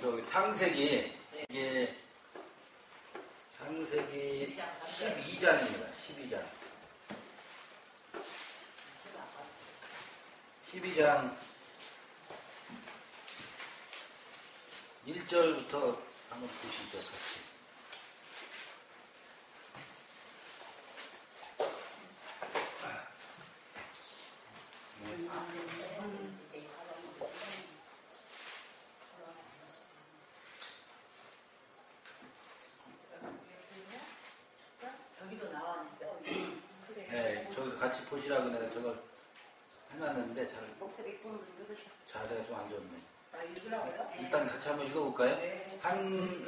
저기 창세기 이게 창세기 12장입니다. 12장. 12장 1절부터 한번 보시죠. 같이. 네, 저기서 같이 보시라고 내가 저걸 해놨는데 자세가 좀 안 좋네. 일단 같이 한번 읽어볼까요? 한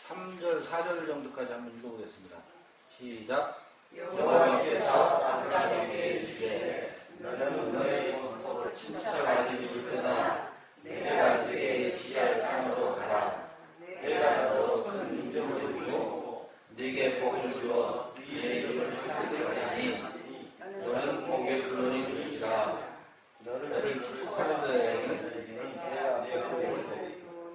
3절, 4절 정도까지 한번 읽어보겠습니다. 시작. 여호와께서 아브라함에게 이르시되 너는 너의 본토 친척 집을 떠나 내가 네게 지시할 땅으로 가라. 내가 너로 큰 민족을 이루고 네게 복을 주어 네 이름을 창대하게 하니 너는 복의 근원이 될지라. 너를 축복하는 자에게는 내가 복을,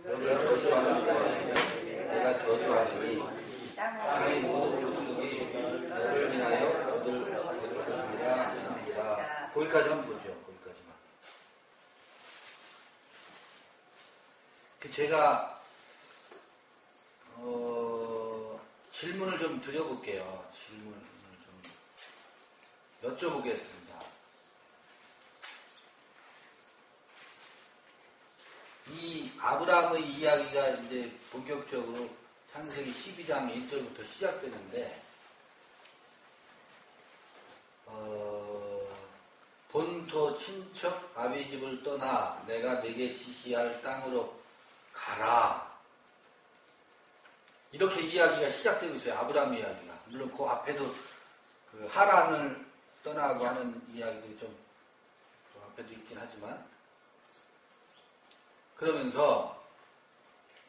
너를 저주하는 자에게는 내가 저주하리니 땅의 모든 족속이 너를 인하여 얻을 것입니다. 거기까지만 보죠. 거기까지만. 제가 질문을 좀 드려볼게요. 질문을 좀 여쭤보겠습니다. 이 아브라함의 이야기가 이제 본격적으로 창세기 12장 1절부터 시작되는데, 본토 친척 아비 집을 떠나 내가 네게 지시할 땅으로 가라. 이렇게 이야기가 시작되고 있어요. 아브라함 이야기가. 물론 그 앞에도 그 하란을 떠나고 하는 이야기들이 좀 그 앞에도 있긴 하지만, 그러면서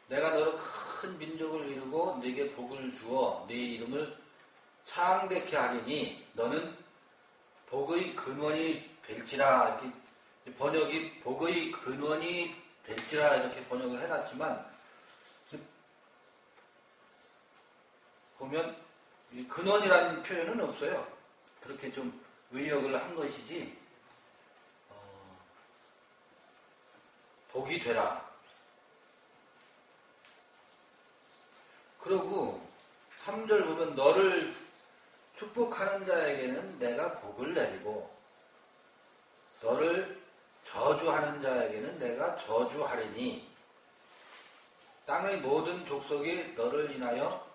내가 너로 큰 민족을 이루고 네게 복을 주어 네 이름을 창대케 하리니 너는 복의 근원이 될지라. 이렇게 번역이 복의 근원이 될지라 이렇게 번역을 해놨지만, 보면 근원이라는 표현은 없어요. 그렇게 좀 의역을 한 것이지, 복이 되라. 그러고 3절 보면 너를 축복하는 자에게는 내가 복을 내리고 너를 저주하는 자에게는 내가 저주하리니 땅의 모든 족속이 너를 인하여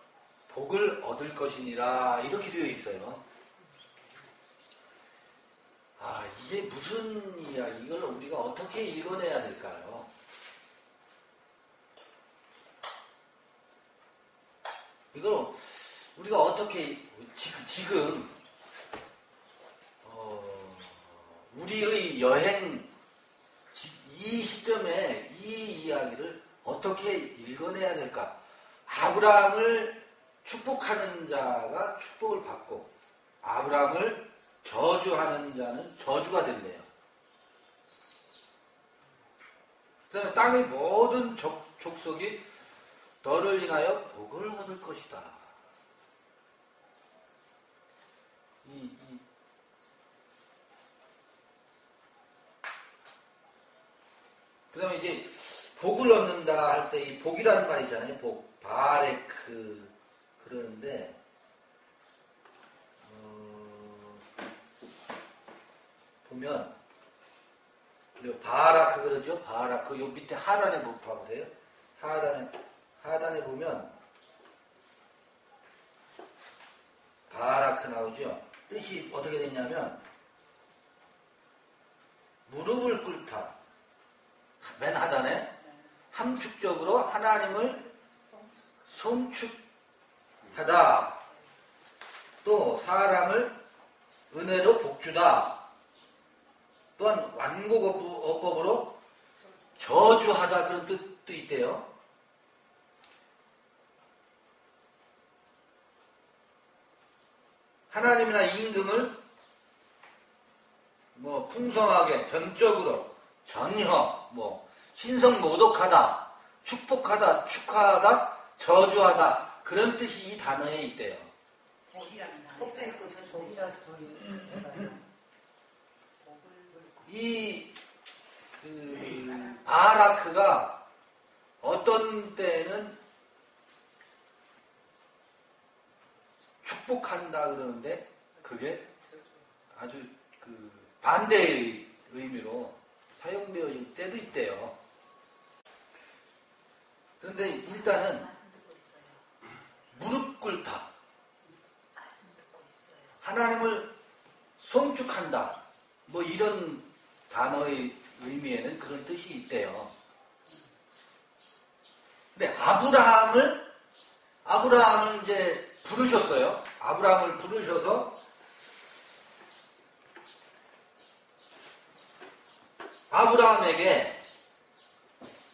복을 얻을 것이니라. 이렇게 되어 있어요. 이게 무슨 이야기, 이걸 우리가 어떻게 읽어내야 될까요? 이걸 우리가 어떻게 지금 우리의 여행 이 시점에 이 이야기를 어떻게 읽어내야 될까? 아브라함을 축복하는 자가 축복을 받고 아브라함을 저주하는 자는 저주가 된대요. 그 다음에 땅의 모든 족속이 너를 인하여 복을 얻을 것이다. 그 다음에 이제 복을 얻는다 할 때 이 복이라는 말이 있잖아요. 복, 바레크 그러는데, 보면 바라크 그러죠. 바라크. 요 밑에 하단에 봐보세요. 하단에 보면 바라크 나오죠. 뜻이 어떻게 되냐면 무릎을 꿇다. 맨 하단에 함축적으로 하나님을 송축하다. 또 사람을 은혜로 복주다. 또한 완곡어법으로 저주하다. 그런 뜻도 있대요. 하나님이나 임금을 풍성하게 전적으로 전혀 신성모독하다, 축복하다, 축하하다, 저주하다 그런 뜻이 이 단어에 있대요. 복이라는 단어. 복도 있고 저주도 있고. 복이라서 이 바라크가 어떤 때는 축복한다 그러는데 그게 아주 반대의 의미로 사용되어질 때도 있대요. 그런데 일단은 무릎 꿇다, 하나님을 송축한다, 뭐 이런 단어의 의미에는 그런 뜻이 있대요. 근데 아브라함을 이제 부르셨어요. 아브라함을 부르셔서 아브라함에게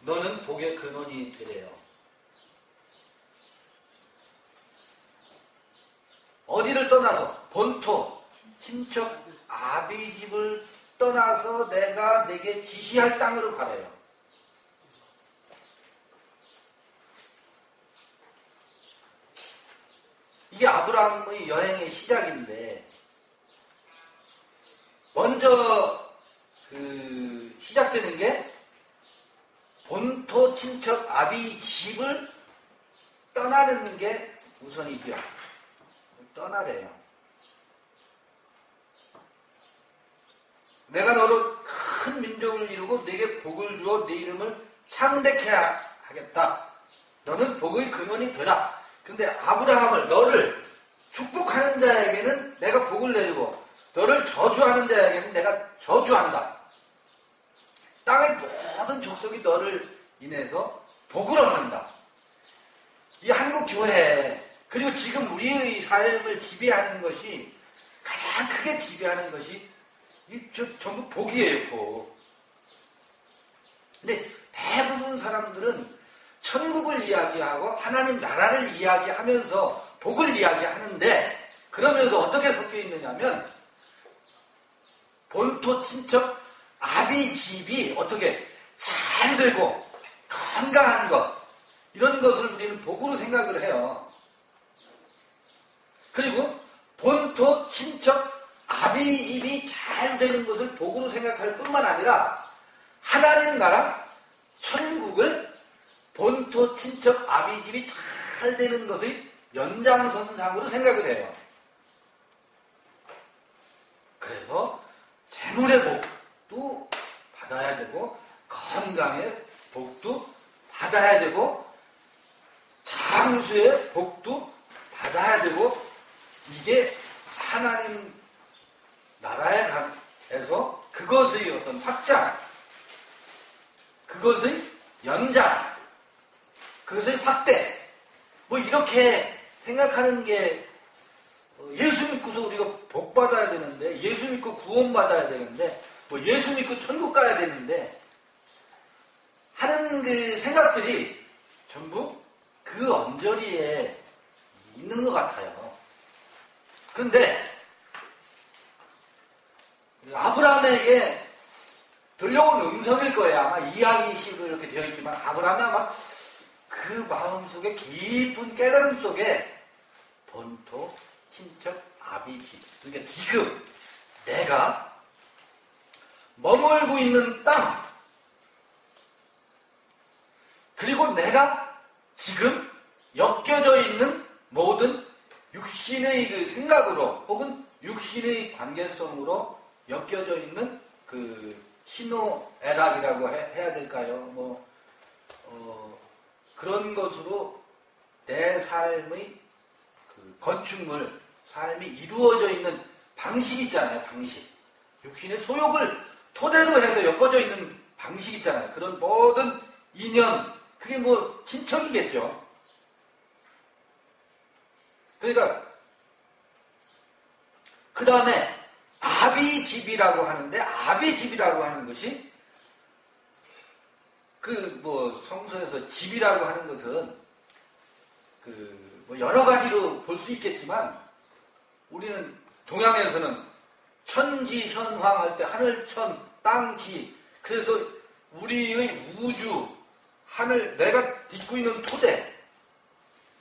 너는 복의 근원이 되래요. 어디를 떠나서 본토, 친척, 아비 집을 떠나서 내가 내게 지시할 땅으로 가래요. 이게 아브라함의 여행의 시작인데 먼저 시작되는 게 본토, 친척, 아비 집을 떠나는 게 우선이죠. 떠나래요. 내가 너로 큰 민족을 이루고 네게 복을 주어 네 이름을 창대케 하겠다. 너는 복의 근원이 되라. 근데 아브라함을, 너를 축복하는 자에게는 내가 복을 내리고 너를 저주하는 자에게는 내가 저주한다. 땅의 모든 족속이 너를 인해서 복을 얻는다. 이 한국 교회, 그리고 지금 우리의 삶을 지배하는 것이, 가장 크게 지배하는 것이 전부 복이에요, 복. 근데 대부분 사람들은 천국을 이야기하고 하나님 나라를 이야기하면서 복을 이야기하는데, 그러면서 어떻게 섞여 있느냐면 본토, 친척, 아비 집이 어떻게 잘 되고 건강한 것, 이런 것을 우리는 복으로 생각을 해요. 그리고 본토, 친척, 아비 집이 잘 되는 것을 복으로 생각할 뿐만 아니라 하나님 나라, 천국을 본토, 친척, 아비 집이 잘 되는 것의 연장선상으로 생각을 해요. 그래서 재물의 복도 받아야 되고 건강의 복도 받아야 되고 장수의 복도 받아야 되고, 이게 하나님 나라에 관해서 그것의 어떤 확장, 그것의 연장, 그것의 확대, 뭐 이렇게 생각하는 게, 예수 믿고서 우리가 복 받아야 되는데, 예수 믿고 구원 받아야 되는데, 뭐 예수 믿고 천국 가야 되는데 하는 그 생각들이 전부 그 언저리에 있는 것 같아요. 그런데 아브라함에게 들려온 음성일 거예요. 아마 이야기식으로 이렇게 되어 있지만 아브라함이 아마 그 마음속에 깊은 깨달음 속에 본토, 친척, 아비집, 그러니까 지금 내가 머물고 있는 땅, 그리고 내가 지금 엮여져 있는 모든 육신의 그 생각으로 혹은 육신의 관계성으로 엮여져 있는 그 희노애락이라고 해야 될까요? 그런 것으로 내 삶의 그 건축물, 삶이 이루어져 있는 방식 있잖아요. 방식. 육신의 소욕을 토대로 해서 엮어져 있는 방식 있잖아요. 그런 모든 인연, 그게 뭐 친척이겠죠. 그러니까 그 다음에 아비집이라고 하는데, 아비집이라고 하는 것이 그 뭐 성서에서 집이라고 하는 것은 그 뭐 여러 가지로 볼 수 있겠지만, 우리는 동양에서는 천지현황 할 때 하늘천, 땅지, 그래서 우리의 우주, 하늘, 내가 딛고 있는 토대,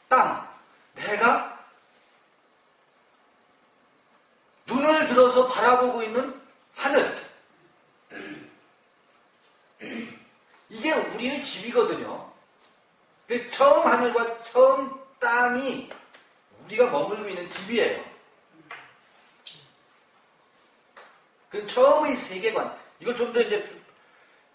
땅, 내가 눈을 들어서 바라보고 있는 하늘. 이게 우리의 집이거든요. 처음 하늘과 처음 땅이 우리가 머물고 있는 집이에요. 그 처음의 세계관. 이걸 좀 더 이제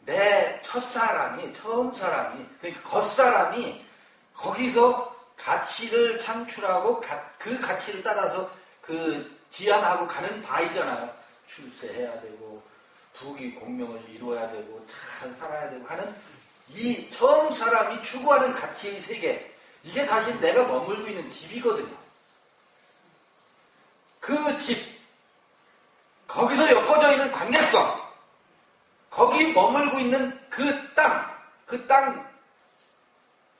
내 첫사람이, 처음 사람이, 그러니까 겉사람이 거기서 가치를 창출하고 그 가치를 따라서 그 지향하고 가는 바 있잖아요. 출세해야 되고 부귀 공명을 이루어야 되고 잘 살아야 되고 하는 이 처음 사람이 추구하는 가치의 세계, 이게 사실 내가 머물고 있는 집이거든요. 그 집, 거기서 엮어져 있는 관계성, 거기 머물고 있는 그 땅,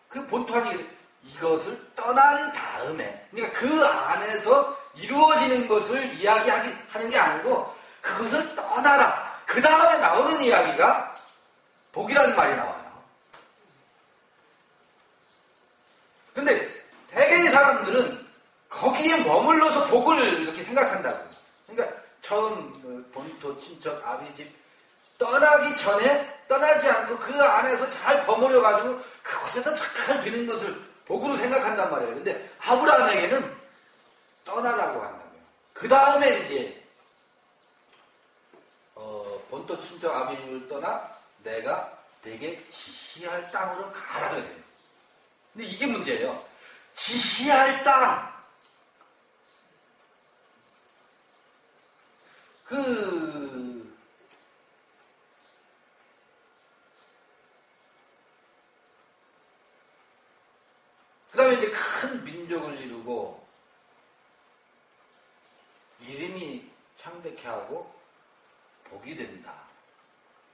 그 본토하니 이것을 떠난 다음에, 그러니까 그 안에서 이루어지는 것을 이야기하는 게 아니고 그것을 떠나라. 그 다음에 나오는 이야기가 복이라는 말이 나와요. 근데 대개의 사람들은 거기에 머물러서 복을 이렇게 생각한다고. 그러니까 처음 본토 친척 아비 집 떠나기 전에 떠나지 않고 그 안에서 잘 버무려가지고 그곳에서 잘 되는 것을 복으로 생각한단 말이에요. 근데 아브라함에게는 떠나라고 한다고요. 그 다음에 이제 본토 친척 아비를 떠나 내가 내게 지시할 땅으로 가라 그래요. 근데 이게 문제예요. 지시할 땅. 그 다음에 이제 큰 민족을 이루고 이름이 창대케 하고 복이 된다.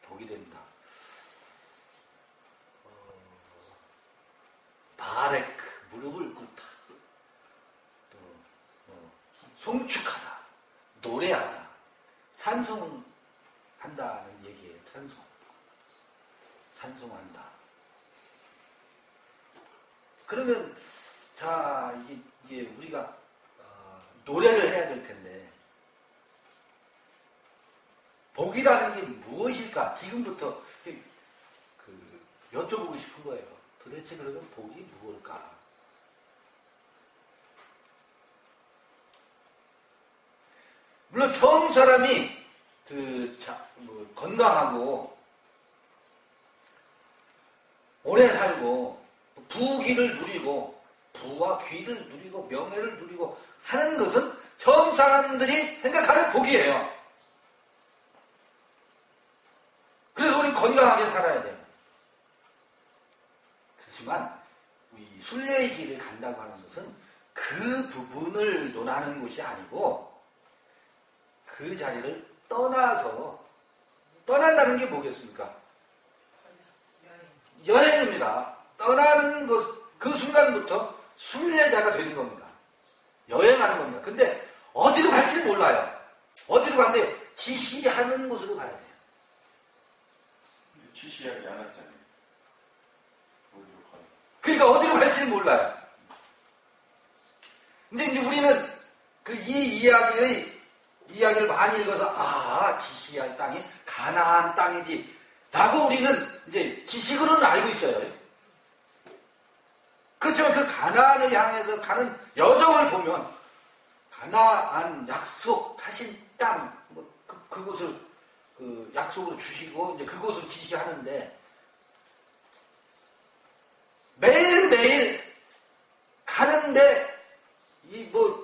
복이 된다. 바레크, 무릎을 꿇다. 또 송축하다. 노래하다. 찬송한다는 얘기예요. 찬송한다. 그러면 자 이게 우리가 노래를 해야 될 텐데 복이라는 게 무엇일까? 지금부터 여쭤보고 싶은 거예요. 도대체 그러면 복이 무엇일까? 물론 처음 사람이 건강하고 오래 살고 부귀를 누리고 부와 귀를 누리고 명예를 누리고 하는 것은 처음 사람들이 생각하는 복이에요. 그래서 우리는 건강하게 살아야 돼요. 그렇지만 이 순례의 길을 간다고 하는 것은 그 부분을 논하는 것이 아니고 그 자리를 떠난다는 게 뭐겠습니까? 여행입니다. 떠나는 것, 그 순간부터 순례자가 되는 겁니다. 여행하는 겁니다. 근데 어디로 갈지 몰라요. 어디로 간대요? 지시하는 곳으로 가야 돼요. 지시하지 않았잖아요. 그러니까 어디로 갈지는 몰라요. 근데 이제 우리는 이 이야기를 많이 읽어서 지시할 땅이 가나안 땅이지 라고 우리는 이제 지식으로는 알고 있어요. 그렇지만 그 가나안을 향해서 가는 여정을 보면 가나안 약속하신 땅 그곳을 약속으로 주시고 이제 그곳을 지시하는데 매일매일 가는데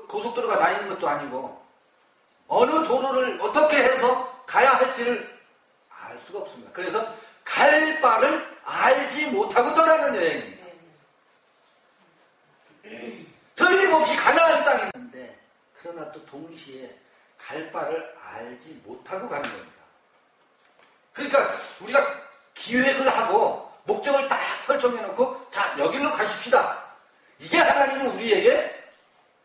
고속도로가 나 있는 것도 아니고 어느 도로를 어떻게 해서 가야 할지를 알 수가 없습니다. 그래서 갈 바를 알지 못하고 떠나는 여행입니다. 틀림없이 가나안 땅이 있는데 그러나 또 동시에 갈 바를 알지 못하고 가는 겁니다. 그러니까 우리가 기획을 하고 목적을 딱 설정해놓고 자 여기로 가십시다. 이게 하나님이 우리에게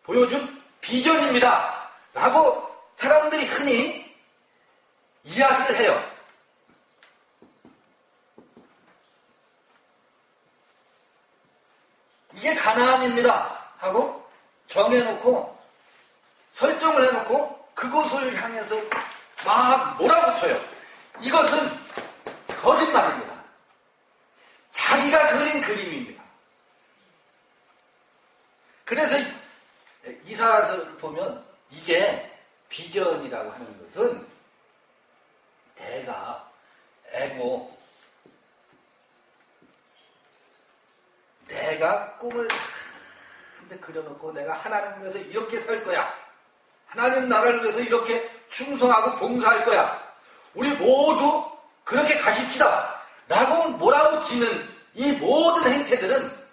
보여준 비전입니다. 라고 사람들이 흔히 이야기를 해요. 이게 가나안입니다 하고 정해놓고 설정을 해놓고 그곳을 향해서 막 몰아붙여요. 이것은 거짓말입니다. 자기가 그린 그림입니다. 그래서 이사야서를 보면 이게 비전이라고 하는 것은 내가 꿈을 근데 그려놓고 내가 하나님을 위해서 이렇게 살 거야. 하나님 나라를 위해서 이렇게 충성하고 봉사할 거야. 우리 모두 그렇게 가십시다. 라고 몰아붙이는 이 모든 행태들은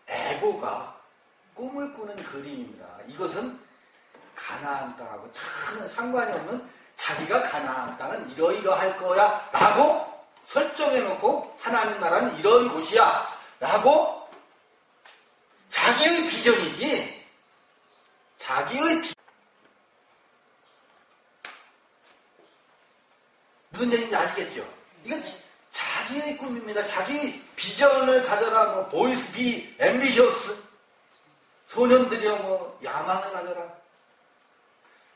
에고가 꿈을 꾸는 그림입니다. 이것은 가나안 땅하고 전혀 상관이 없는 자기가 가나안 땅은 이러이러할 거야 라고 설정해놓고 하나님 나라는 이런 곳이야 라고 자기의 비전이지 무슨 얘기인지 아시겠죠? 이건 자기의 꿈입니다. 자기 비전을 가져라. 뭐 보이스 비 앰비셔스 소년들이여 뭐 야망을 가져라.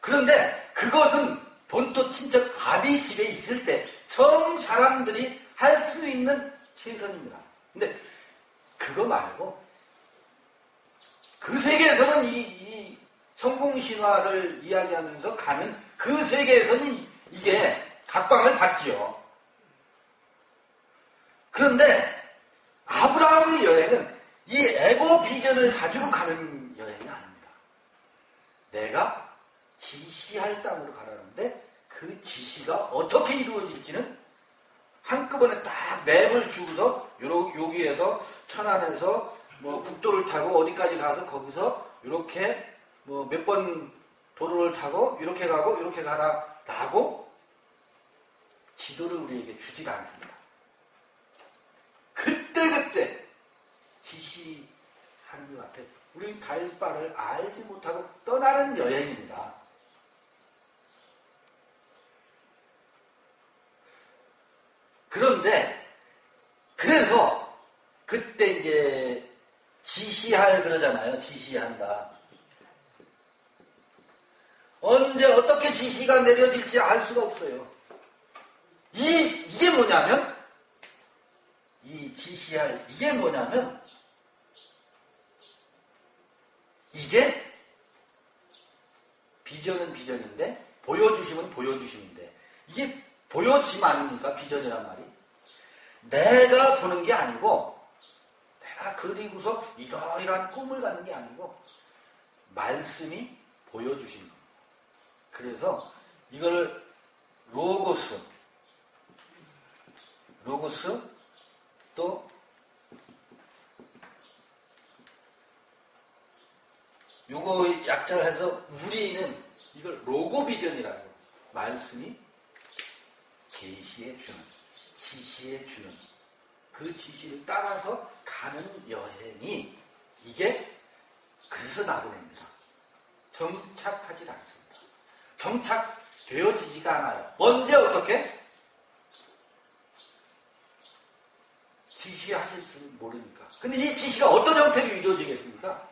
그런데 그것은 본토 친척 아비 집에 있을 때 처음 사람들이 할 수 있는 최선입니다. 근데 그거 말고 그 세계에서는 이 성공신화를 이야기하면서 가는 그 세계에서는 이게 각광을 받지요. 그런데 아브라함의 여행은 이 에고 비전을 가지고 가는 여행이 아닙니다. 내가 지시할 땅으로 가라는데 그 지시가 어떻게 이루어질지는 한꺼번에 딱 맵을 주고서 여기에서 천안에서 뭐 국도를 타고 어디까지 가서 거기서 이렇게 뭐 몇 번 도로를 타고 이렇게 가고 이렇게 가라라고 지도를 우리에게 주질 않습니다. 그때 지시하는 것 같아. 우리 갈 바를 알지 못하고 떠나는 여행입니다. 그래서 그때 이제 지시할 그러잖아요. 지시한다. 언제 어떻게 지시가 내려질지 알 수가 없어요. 이게 뭐냐면 이게 뭐냐면 이게 비전은 비전인데 보여주심은 보여주심인데 이게 보여짐 아닙니까? 비전이란 말이. 내가 보는 게 아니고 내가 그리고서 이러이러한 꿈을 갖는 게 아니고 말씀이 보여주신 겁니다. 그래서 이걸 로고스 또 요거 약자를 해서 우리는 이걸 로고비전이라고 말씀이 계시해 주는 지시해 주는 그 지시를 따라서 가는 여행이 이게 그래서 나그네입니다. 정착하지 않습니다. 정착되어지지가 않아요. 언제 어떻게? 지시하실 줄 모르니까. 근데 이 지시가 어떤 형태로 이루어지겠습니까?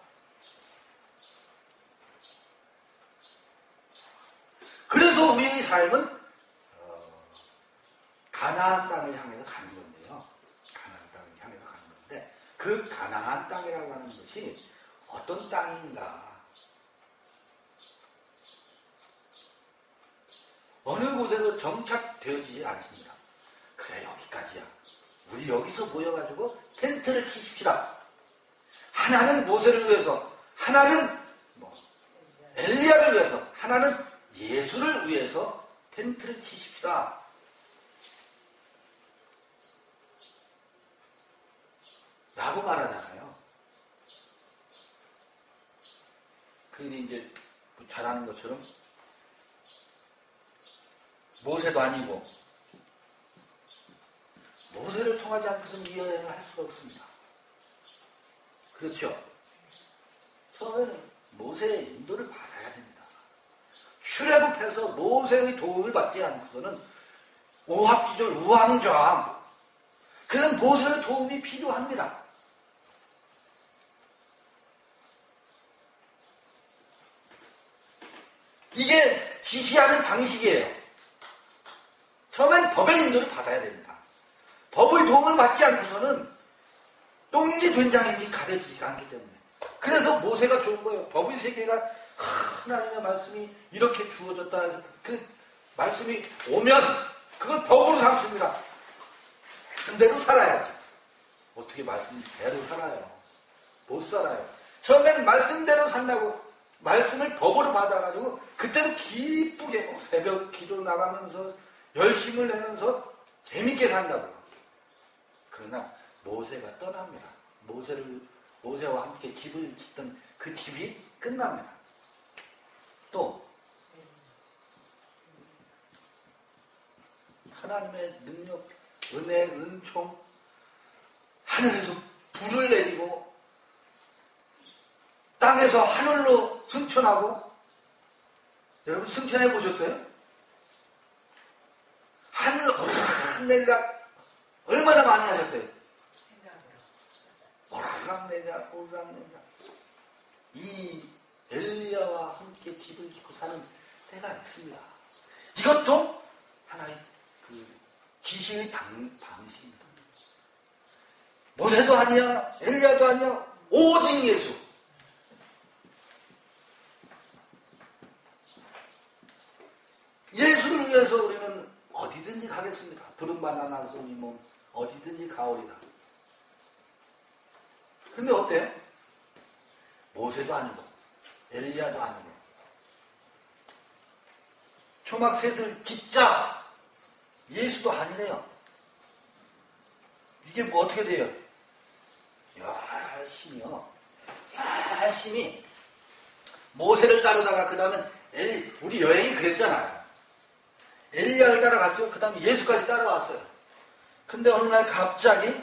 그래서 우리의 삶은 가나안 땅을 향해서 가는 건데요. 가나안 땅을 향해서 가는 건데 그 가나안 땅이라고 하는 것이 어떤 땅인가? 어느 곳에도 정착되어지지 않습니다. 그래 여기까지야. 우리 여기서 모여가지고 텐트를 치십시다. 하나는 모세를 위해서, 하나는 엘리야를 위해서, 하나는 예수를 위해서 텐트를 치십시다. 라고 말하잖아요. 근데 이제 잘 아는 것처럼 모세도 아니고 모세를 통하지 않고서는 이 여행을 할 수가 없습니다. 그렇죠? 처음에는 모세의 인도를 받아야 됩니다. 출애굽해서 모세의 도움을 받지 않고서는 오합지졸 우왕좌왕 그래서 모세의 도움이 필요합니다. 이게 지시하는 방식이에요. 처음엔 법의 인도를 받아야 됩니다. 법의 도움을 받지 않고서는 똥인지 된장인지 가려지지가 않기 때문에. 그래서 모세가 좋은 거예요. 법의 세계가 하나님의 말씀이 이렇게 주어졌다 해서 그 말씀이 오면 그걸 법으로 삼습니다. 말씀대로 살아야지. 어떻게 말씀대로 살아요? 못 살아요. 처음엔 말씀대로 산다고 말씀을 법으로 받아가지고 그때도 기쁘게 뭐 새벽 기도 나가면서 열심을 내면서 재밌게 산다고. 그러나 모세가 떠납니다. 모세와 함께 집을 짓던 그 집이 끝납니다. 또 하나님의 능력, 은혜, 은총, 하늘에서 불을 내리고 땅에서 하늘로 승천하고. 여러분 승천해 보셨어요? 하늘 오르락내리락 얼마나 많이 하셨어요? 오르락내리락 오르락내리락. 이 엘리야와 함께 집을 짓고 사는 때가 있습니다. 이것도 하나의 그 지시의 방식입니다. 모세도 아니야, 엘리야도 아니야, 오직 예수. 예수를 위해서 우리는 어디든지 가겠습니다. 부름받아 나서니 뭐 어디든지 가오리다. 근데 어때요? 모세도 아니고 엘리야도 아니고 초막셋을 짓자 예수도 아니래요. 이게 뭐 어떻게 돼요? 열심히 모세를 따르다가 그 다음에 우리 여행이 그랬잖아요. 엘리야를 따라갔죠. 그 다음에 예수까지 따라왔어요. 근데 어느 날 갑자기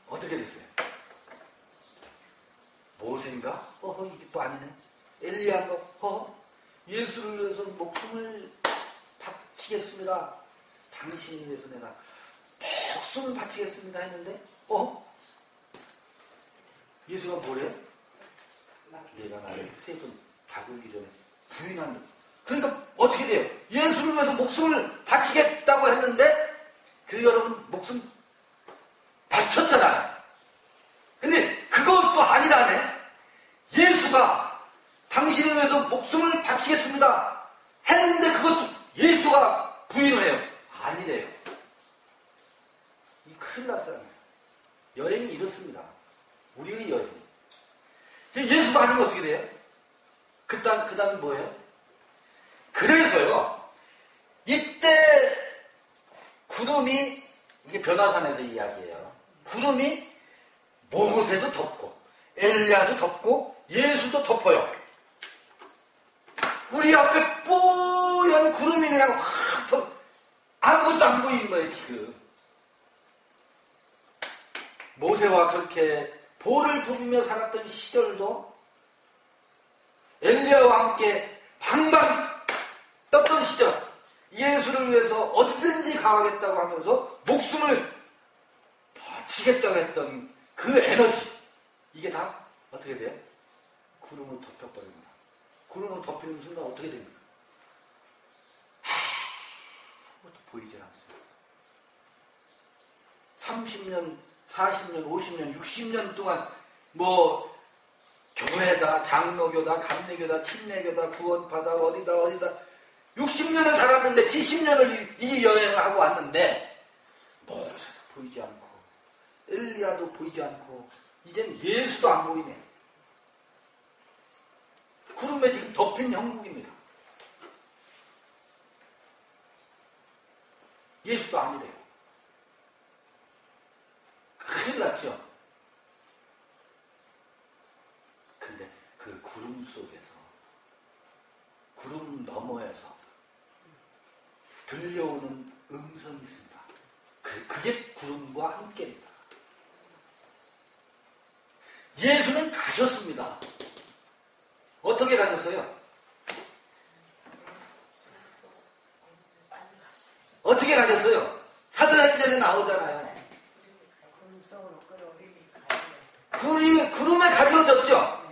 어떻게 됐어요? 모세인가? 이게 또 아니네. 엘리야인가? 예수를 위해서 목숨을 바치겠습니다. 당신을 위해서 내가 목숨을 바치겠습니다 했는데 예수가 뭐래요? 내가 나를 세 번 다구기 전에 부인한다. 그러니까 어떻게 돼요? 예수를 위해서 목숨을 바치겠다고 했는데 여러분 목숨 바쳤잖아요. 근데 그것도 아니라네. 예수가 당신을 위해서 목숨을 바치겠습니다 했는데 그것도 예수가 부인을 해요. 아니래요. 이 큰일 났어요. 여행이 이렇습니다. 우리의 여행이. 예수가 아닌 거 어떻게 돼요? 그 다음에 뭐예요? 그래서요, 이때 구름이, 이게 변화산에서 이야기예요. 구름이 모세도 덮고, 엘리야도 덮고, 예수도 덮어요. 우리 앞에 뽀얀 구름이 그냥 확 아무것도 안 보이는 거예요, 지금. 모세와 그렇게 볼을 부비며 살았던 시절도 엘리야와 함께 방방 떴던 시절, 예수를 위해서 어디든지 가겠다고 하면서 목숨을 바치겠다고 했던 그 에너지, 이게 다 어떻게 돼요? 구름으로 덮여버립니다. 구름으로 덮이는 순간 어떻게 됩니까? 아무것도 보이질 않습니다. 30년, 40년, 50년, 60년 동안 교회다, 장로교다, 감리교다, 침례교다, 구원파다, 어디다 60년을 살았는데 70년을 이 여행을 하고 왔는데 모세도 보이지 않고 엘리야도 보이지 않고 이젠 예수도 안 보이네. 구름에 지금 덮인 형국입니다. 예수도 아니래요. 큰일 났죠. 근데 그 구름 속에서, 구름 너머에서 들려오는 음성이 있습니다. 그게 구름과 함께입니다. 예수는 가셨습니다. 어떻게 가셨어요? 어떻게 가셨어요? 사도행전에 나오잖아요. 구름에 가려졌죠?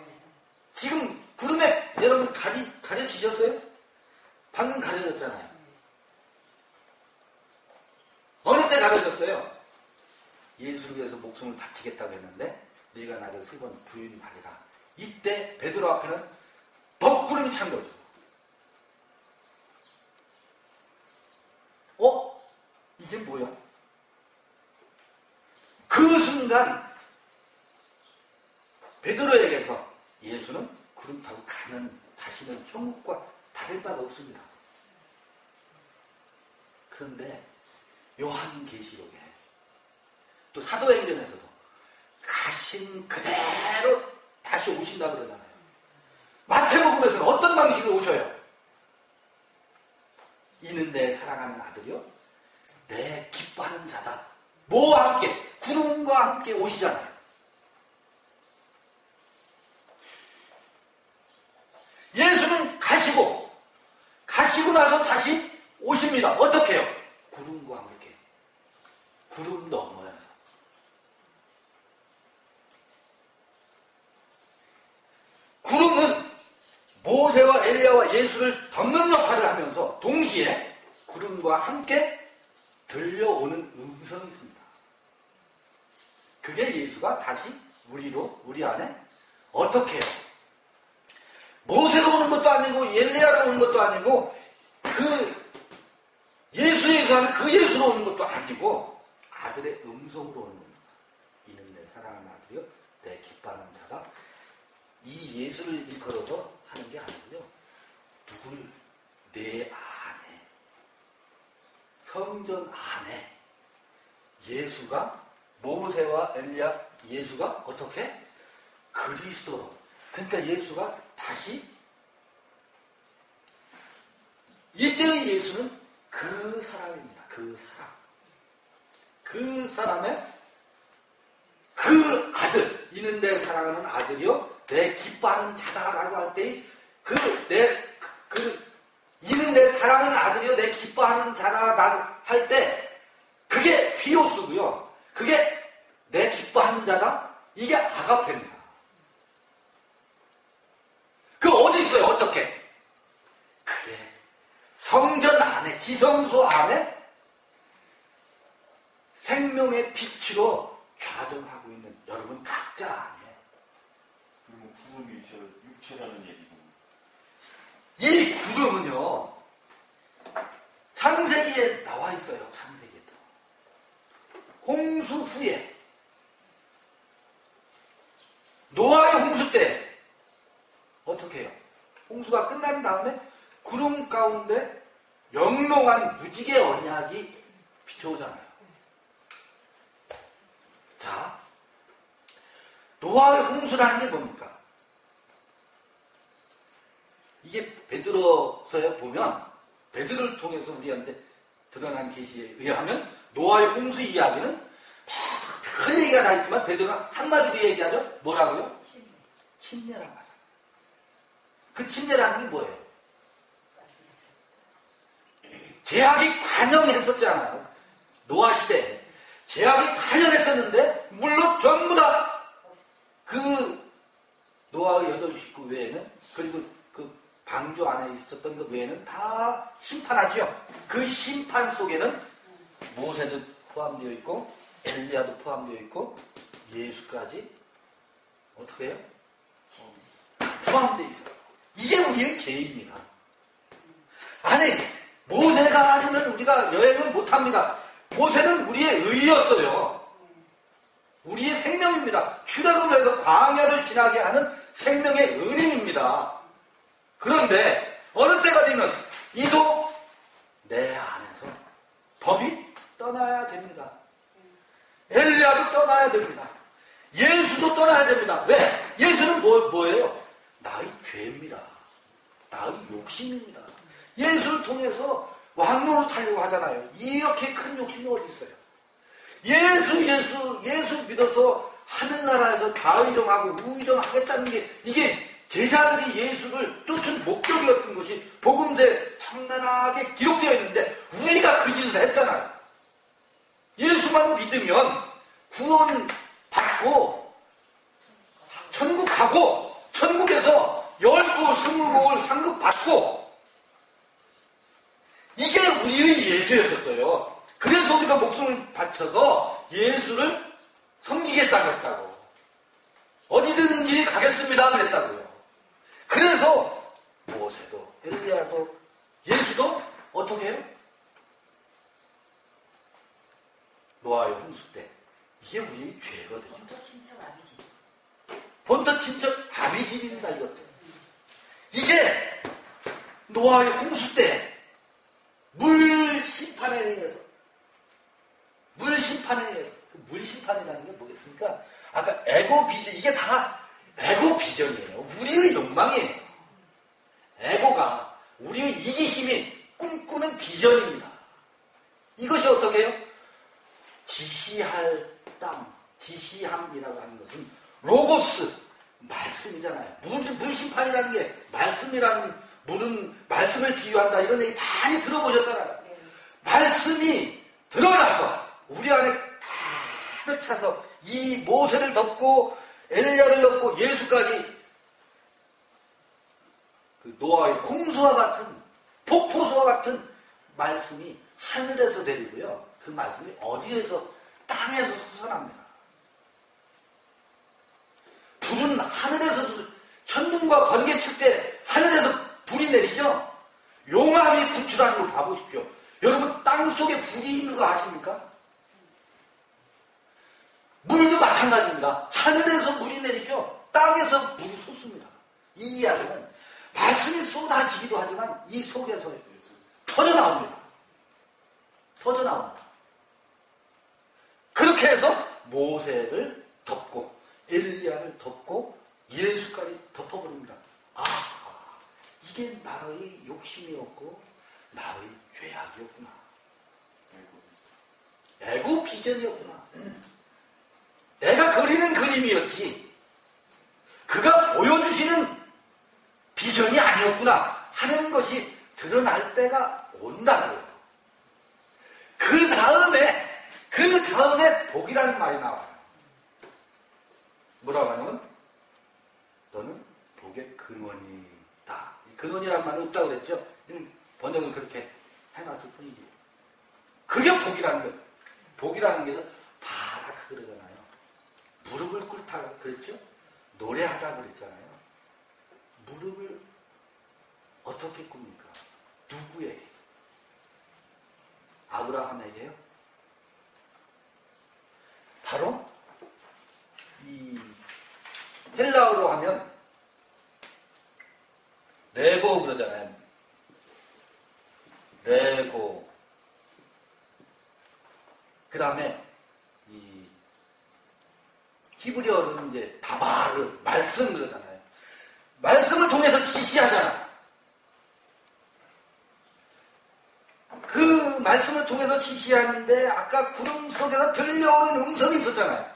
때 가르쳤어요. 예수를 위해서 목숨을 바치겠다고 했는데 네가 나를 3번 부인하리라. 이때 베드로 앞에는 먹구름이 찬 거죠. 이게 뭐야? 그 순간 베드로에게서 예수는 구름 타고 가시는 형국과 다를 바가 없습니다. 그런데 요한계시록에 또 사도행전에서도 가신 그대로 다시 오신다 그러잖아요. 마태복음에서는 어떤 방식으로 오셔요? 이는 내 사랑하는 아들이요 내 기뻐하는 자다. 뭐와 함께? 구름과 함께 오시잖아요. 예수는 가시고 나서 다시 오십니다. 어떻게 해요? 구름과 함께. 구름 넘어야서. 구름은 모세와 엘리야와 예수를 덮는 역할을 하면서 동시에 구름과 함께 들려오는 음성이 있습니다. 그게 예수가 다시 우리 안에 어떻게 해요? 모세로 오는 것도 아니고 엘리야로 오는 것도 아니고 예수 하는 그 예수로 오는 것도 아니고 아들의 음성으로 오는 겁니다. 이는 내 사랑하는 아들이요 내 기뻐하는 자다. 이 예수를 일컬어서 하는 게 아니고요. 누구를 내 안에 성전 안에 예수가 모세와 엘리야 예수가 어떻게? 그리스도로. 그러니까 예수가 다시 이때의 예수는 그 사람입니다. 그 사람. 그 사람의 그 아들. 이는 내 사랑하는 아들이요 내 기뻐하는 자다라고 할 때 이는 내 사랑하는 아들이요 내 기뻐하는 자다라고 할 때 그게 피오스고요. 그게 내 기뻐하는 자다. 이게 아가페입니다. 그 어디 있어요? 어떻게? 그게 성전 안에 지성소 안에 생명의 빛으로 좌정하고 있는 여러분 각자 안에. 그리고 구름이 저 육체라는 얘기고. 이 구름은요 창세기에 나와 있어요. 창세기에도 홍수 후에 노아의 홍수 때 어떻게 해요? 홍수가 끝난 다음에 구름 가운데 영롱한 무지개 언약이 비춰오잖아요. 자, 노아의 홍수라는 게 뭡니까? 이게 베드로서에 보면 베드로를 통해서 우리한테 드러난 계시에 의하면 노아의 홍수 이야기는 큰 얘기가 다 있지만 베드로는 한마디로 얘기하죠. 뭐라고요? 침례라고 하잖아요. 그 침례라는 게 뭐예요? 제약이 관영했었잖아요. 노아 시대에 제약이 관영했었는데 물론 전부 다 그 노아의 8 식구 외에는 그리고 그 방주 안에 있었던 그 외에는 다 심판하죠. 그 심판 속에는 모세도 포함되어 있고 엘리야도 포함되어 있고 예수까지 어떻게 해요? 포함되어 있어요. 이게 우리의 죄입니다. 아니 모세가 아니면 우리가 여행을 못합니다. 모세는 우리의 의였어요. 우리의 생명입니다. 출애굽을 해서 광야를 지나게 하는 생명의 은인입니다. 그런데 어느 때가 되면 이도 내 안에서 법이 떠나야 됩니다. 엘리야도 떠나야 됩니다. 예수도 떠나야 됩니다. 왜? 예수는 뭐예요? 나의 죄입니다. 나의 욕심입니다. 예수를 통해서 왕노로 타려고 하잖아요. 이렇게 큰 욕심이 어디 있어요? 예수 믿어서 하늘나라에서 다의정하고 우의정하겠다는 게 이게 제자들이 예수를 쫓은 목적이었던 것이 복음서에 적나라하게 기록되어 있는데 우리가 그 짓을 했잖아요. 예수만 믿으면 구원 받고 천국 가고 천국에서 10고 20고 상급 받고 이게 우리의 예수였었어요. 그래서 위해서 우리가 목숨을 바쳐서 예수를 섬기겠다고 했다고. 어디든지 가겠습니다 그랬다고요. 그래서 모세도 엘리야도 예수도 어떻게 해요? 노아의 홍수 때 이게 우리의 죄거든요. 본토 친척 아비지. 본토 친척 아비집입니다. 이것도. 이게 노아의 홍수 때 물 심판에 의해서 물 심판이라는 게 뭐겠습니까? 아까 에고 비전, 이게 다 에고 비전이에요. 우리의 욕망이에요. 에고가 우리의 이기심이 꿈꾸는 비전입니다. 이것이 어떻게 해요? 지시할 땅, 지시함이라고 하는 것은 로고스, 말씀이잖아요. 물 심판이라는 게 말씀이라는, 물은 말씀을 비유한다, 이런 얘기 많이 들어보셨잖아요. 말씀이 드러나서 우리 안에 가득 차서 이 모세를 덮고 엘리야를 덮고 예수까지 그 노아의 홍수와 같은, 폭포수와 같은 말씀이 하늘에서 내리고요. 그 말씀이 어디에서? 땅에서 솟아납니다. 불은 하늘에서도, 천둥과 번개 칠 때 하늘에서 불이 내리죠? 용암이 분출하는 걸 봐보십시오. 여러분, 땅 속에 불이 있는 거 아십니까? 물도 마찬가지입니다. 하늘에서 물이 내리죠? 땅에서 물이 솟습니다. 이 이야기는 말씀이 쏟아지기도 하지만 이 속에서 터져나옵니다. 그렇게 해서 모세를 덮고 엘리야를 덮고 예수까지 덮어버립니다. 아, 이게 나의 욕심이었고 나의 죄악이었구나. 에고 비전이었구나. 내가 그리는 그림이었지 그가 보여주시는 비전이 아니었구나 하는 것이 드러날 때가 온다고요. 그 다음에 복이라는 말이 나와요. 뭐라고 하냐면 너는 복의 근원이다. 근원이라는 말은 없다고 그랬죠. 번역을 그렇게 해놨을 뿐이지. 그게 복이라는 거예요. 복이라는 게 봐라 그러잖아요. 무릎을 꿇다 그랬죠. 노래하다 그랬잖아요. 무릎을 어떻게 꿇습니까? 누구에게? 아브라함에게요? 바로 이 헬라어로 하면 레고 그러잖아요. 레고. 그 다음에 이 히브리어로는 이제 다바르, 말씀 그러잖아요. 말씀을 통해서 지시하잖아. 그 말씀을 통해서 지시하는데 아까 구름 속에서 들려오는 음성이 있었잖아요.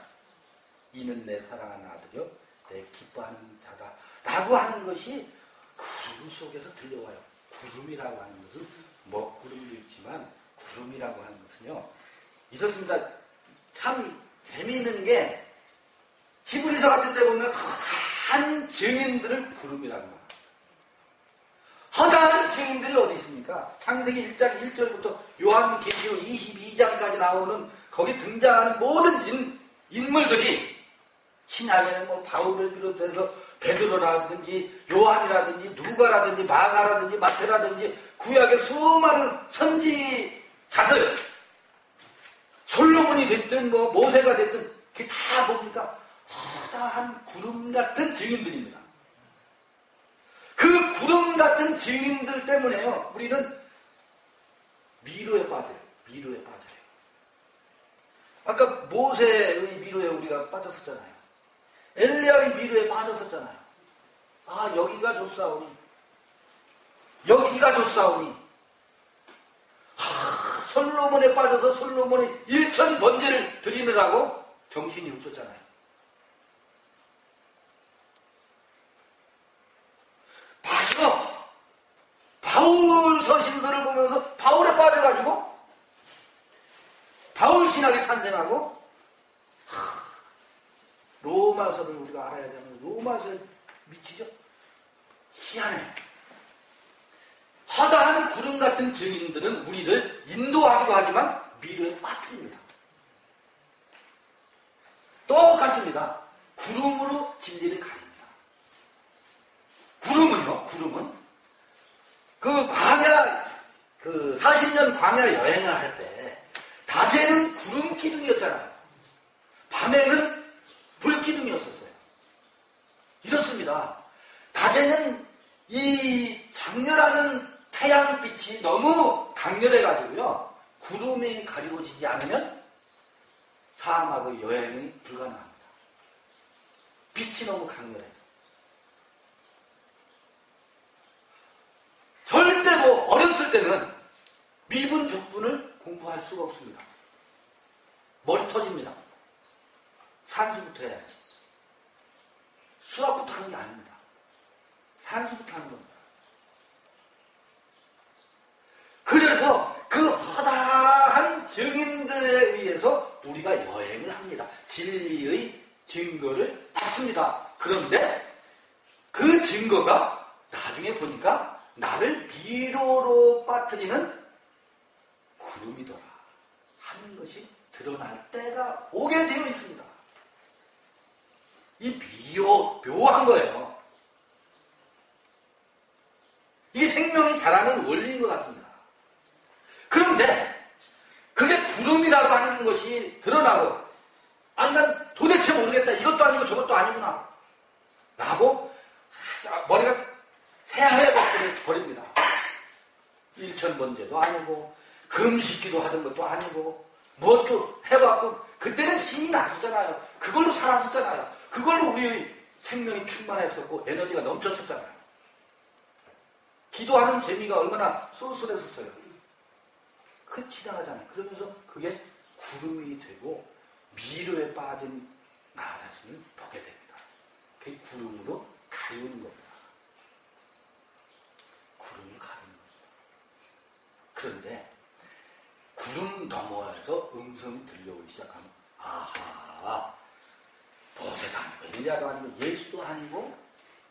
이는 내 사랑하는 아들이요 내 기뻐하는 자다 라고 하는 것이 구름 속에서 들려와요. 구름이라고 하는 것은 먹구름도 있지만 구름이라고 하는 것은요 이렇습니다. 참 재미있는 게 히브리서 같은 데 보면 허다한 증인들을 구름이라고 합니다. 허다한 증인들이 어디 있습니까? 창세기 1장 1절부터 요한계시록 22장까지 나오는 거기 등장하는 모든 인물들이 신약에는 뭐 바울을 비롯해서 베드로라든지 요한이라든지 누가라든지 마가라든지 마태라든지 구약의 수많은 선지자들 솔로몬이 됐든 뭐 모세가 됐든 그게 다 뭡니까? 허다한 구름 같은 증인들입니다. 그 구름 같은 증인들 때문에요 우리는 미로에 빠져요. 아까 모세의 미로에 우리가 빠졌었잖아요. 엘리야의 미로에 빠졌었잖아요. 아, 여기가 좋사오니. 솔로몬에 빠져서 솔로몬이 1천 번제를 드리느라고 정신이 없었잖아요. 봐서 바울 서신서를 보면서 바울에 빠져가지고 바울 신학이 탄생하고 로마서를 우리가 알아야 되는 로마서에 미치죠? 희한해. 허다한 구름 같은 증인들은 우리를 인도하기도 하지만 미로에 빠뜨립니다. 똑같습니다. 구름으로 진리를 가립니다. 구름은 그 광야, 40년 광야 여행을 할 때, 낮에는 구름 기둥이었잖아요. 밤에는 불 기둥이었었어요. 이렇습니다. 낮에는 이 장렬하는 태양빛이 너무 강렬해가지고요, 구름이 가리워지지 않으면 사막의 여행이 불가능합니다. 빛이 너무 강렬해서. 절대 어렸을 때는 미분, 족분을 공부할 수가 없습니다. 머리 터집니다. 산수부터 해야지. 수학부터 하는 게 아닙니다. 산수부터 하는 겁니다. 그래서 그 허다한 증인들에 의해서 우리가 여행을 합니다. 진리의 증거를 받습니다. 그런데 그 증거가 나중에 보니까 나를 미로로 빠뜨리는 구름이더라 하는 것이 드러날 때가 오게 되어 있습니다. 이 묘한 거예요. 이게 생명이 자라는 원리인 것 같습니다. 그런데 그게 구름이라고 하는 것이 드러나고, 난 도대체 모르겠다, 이것도 아니고 저것도 아니구나 라고 머리가 새하얗게 버립니다. 일천번제도 아니고 금식기도 하던 것도 아니고 무엇도 해봤고, 그때는 신이 났었잖아요. 그걸로 살았었잖아요. 그걸로 우리의 생명이 충만했었고 에너지가 넘쳤었잖아요. 기도하는 재미가 얼마나 쏠쏠했었어요. 그 지나가잖아요. 그러면서 그게 구름이 되고 미로에 빠진 나 자신을 보게 됩니다. 그게 구름으로 가리우는 겁니다. 구름을 가리는 겁니다. 그런데 구름 너머에서 음성이 들려오기 시작하면, 아하, 모세도 아니고 엘리야도 아니고 예수도 아니고,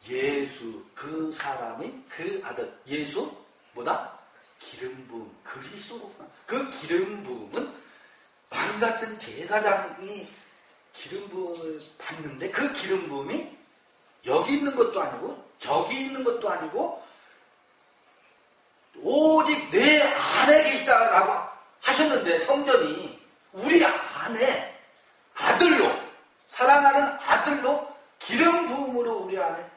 예수 그 사람이 그 아들 예수 뭐다? 기름 부음 그리스도구나. 그 기름 부음은 왕 같은 제사장이 기름 부음을 받는데, 그 기름 부음이 여기 있는 것도 아니고 저기 있는 것도 아니고 오직 내 안에 계시다라고 하셨는데, 성전이 우리 안에 아들로, 사랑하는 아들로 기름 부음으로 우리 안에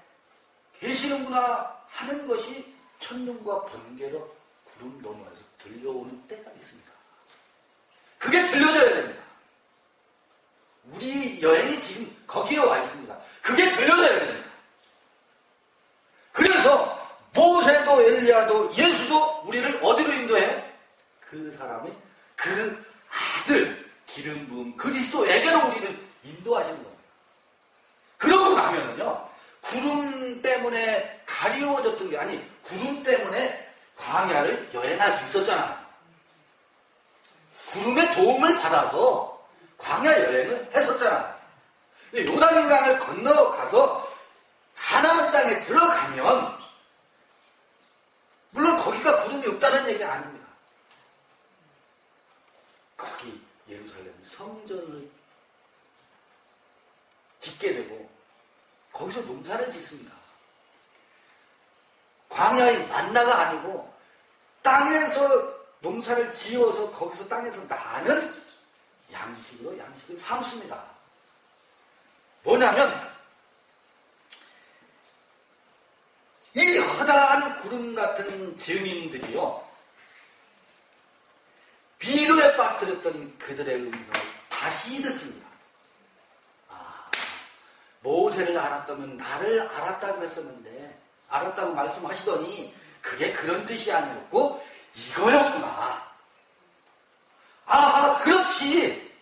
계시는구나 하는 것이 첫눈과 번개로 구름 너머에서 들려오는 때가 있습니다. 그게 들려줘야 됩니다. 우리 여행이 지금 거기에 와 있습니다. 그게 들려줘야 됩니다. 그래서 모세도 엘리야도 예수도 우리를 어디로 인도해요? 그 사람의 그 아들 기름 부음 그리스도에게로 우리를 인도하시는 겁니다. 그러고 나면은요, 구름 때문에 가리워졌던 게 아니, 구름 때문에 광야를 여행할 수 있었잖아요. 구름의 도움을 받아서 광야 여행을 했었잖아요. 요단강을 건너가서 가나안 땅에 들어가면, 물론 거기가 구름이 없다는 얘기는 아닙니다. 거기 예루살렘 성전을 짓게 되고 거기서 농사를 짓습니다. 광야의 만나가 아니고 땅에서 농사를 지어서 거기서 땅에서 나는 양식을 삼습니다. 뭐냐면 이 허다한 구름 같은 증인들이요, 비로에 빠뜨렸던 그들의 음성을 다시 듣습니다. 모세를 알았다면 나를 알았다고 했었는데, 알았다고 말씀하시더니 그게 그런 뜻이 아니었고 이거였구나. 아하, 그렇지.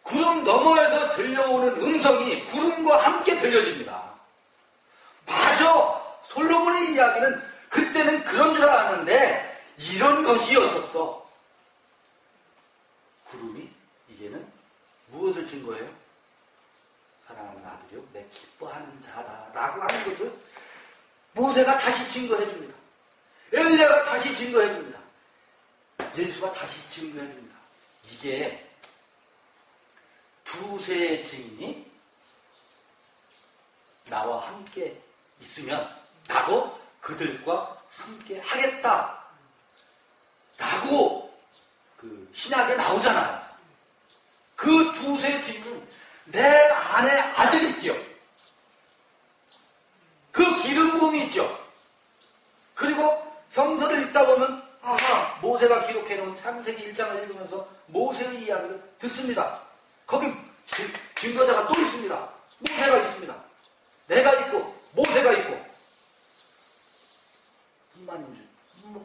구름 너머에서 들려오는 음성이 구름과 함께 들려집니다. 맞아. 솔로몬의 이야기는 그때는 그런 줄 알았는데 이런 것이었었어. 구름이 이제는 무엇을 증거해요? 사랑하는 아들이요, 내 기뻐하는 자다라고 하는 것을 모세가 다시 증거해 줍니다. 엘리야가 다시 증거해 줍니다. 예수가 다시 증거해 줍니다. 이게 두세 증인이 나와 함께 있으면 나도 그들과 함께 하겠다 라고 그 신약에 나오잖아요. 그 두세 증인은 내 안에 아들 있죠. 그 기름 부음이 있죠. 그리고 성서를 읽다 보면 아하, 모세가 기록해 놓은 창세기 1장을 읽으면서 모세의 이야기를 듣습니다. 거기 증거자가 또 있습니다. 모세가 있습니다. 내가 있고 모세가 있고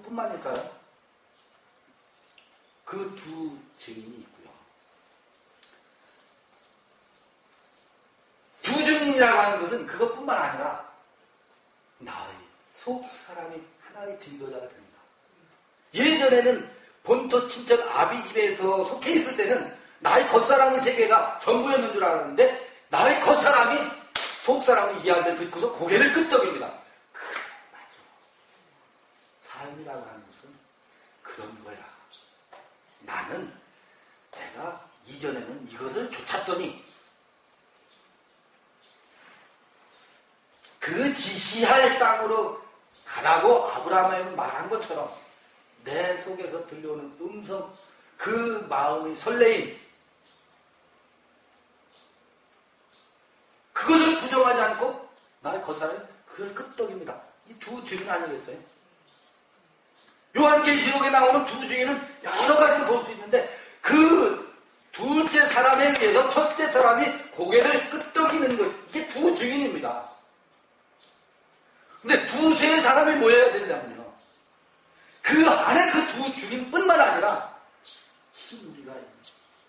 뿐만일까요? 그 두 증인이 있고요. 두 증인이라고 하는 것은 그것뿐만 아니라 나의 속 사람이 하나의 증거자가 됩니다. 예전에는 본토 친척 아비 집에서 속해 있을 때는 나의 겉사람의 세계가 전부였는 줄 알았는데 나의 겉사람이 속사람의 이야기를 듣고서 고개를 끄덕입니다. 그래, 맞아. 삶이라고 하는 것은 그런 거야. 나는 내가 이전에는 이것을 쫓았더니 그 지시할 땅으로 가라고 아브라함이 말한 것처럼 내 속에서 들려오는 음성, 그 마음의 설레임, 그것을 부정하지 않고 나의 겉사람이 그걸 끄떡입니다. 이 두 증인 아니겠어요? 요한계시록에 나오는 두 증인은 여러 가지를 볼 수 있는데 그 둘째 사람에 의해서 첫째 사람이 고개를 끄떡이는 것, 이게 두 증인입니다. 근데 두세 사람이 모여야 된다면요. 그 안에 그 두 증인뿐만 아니라 지금 우리가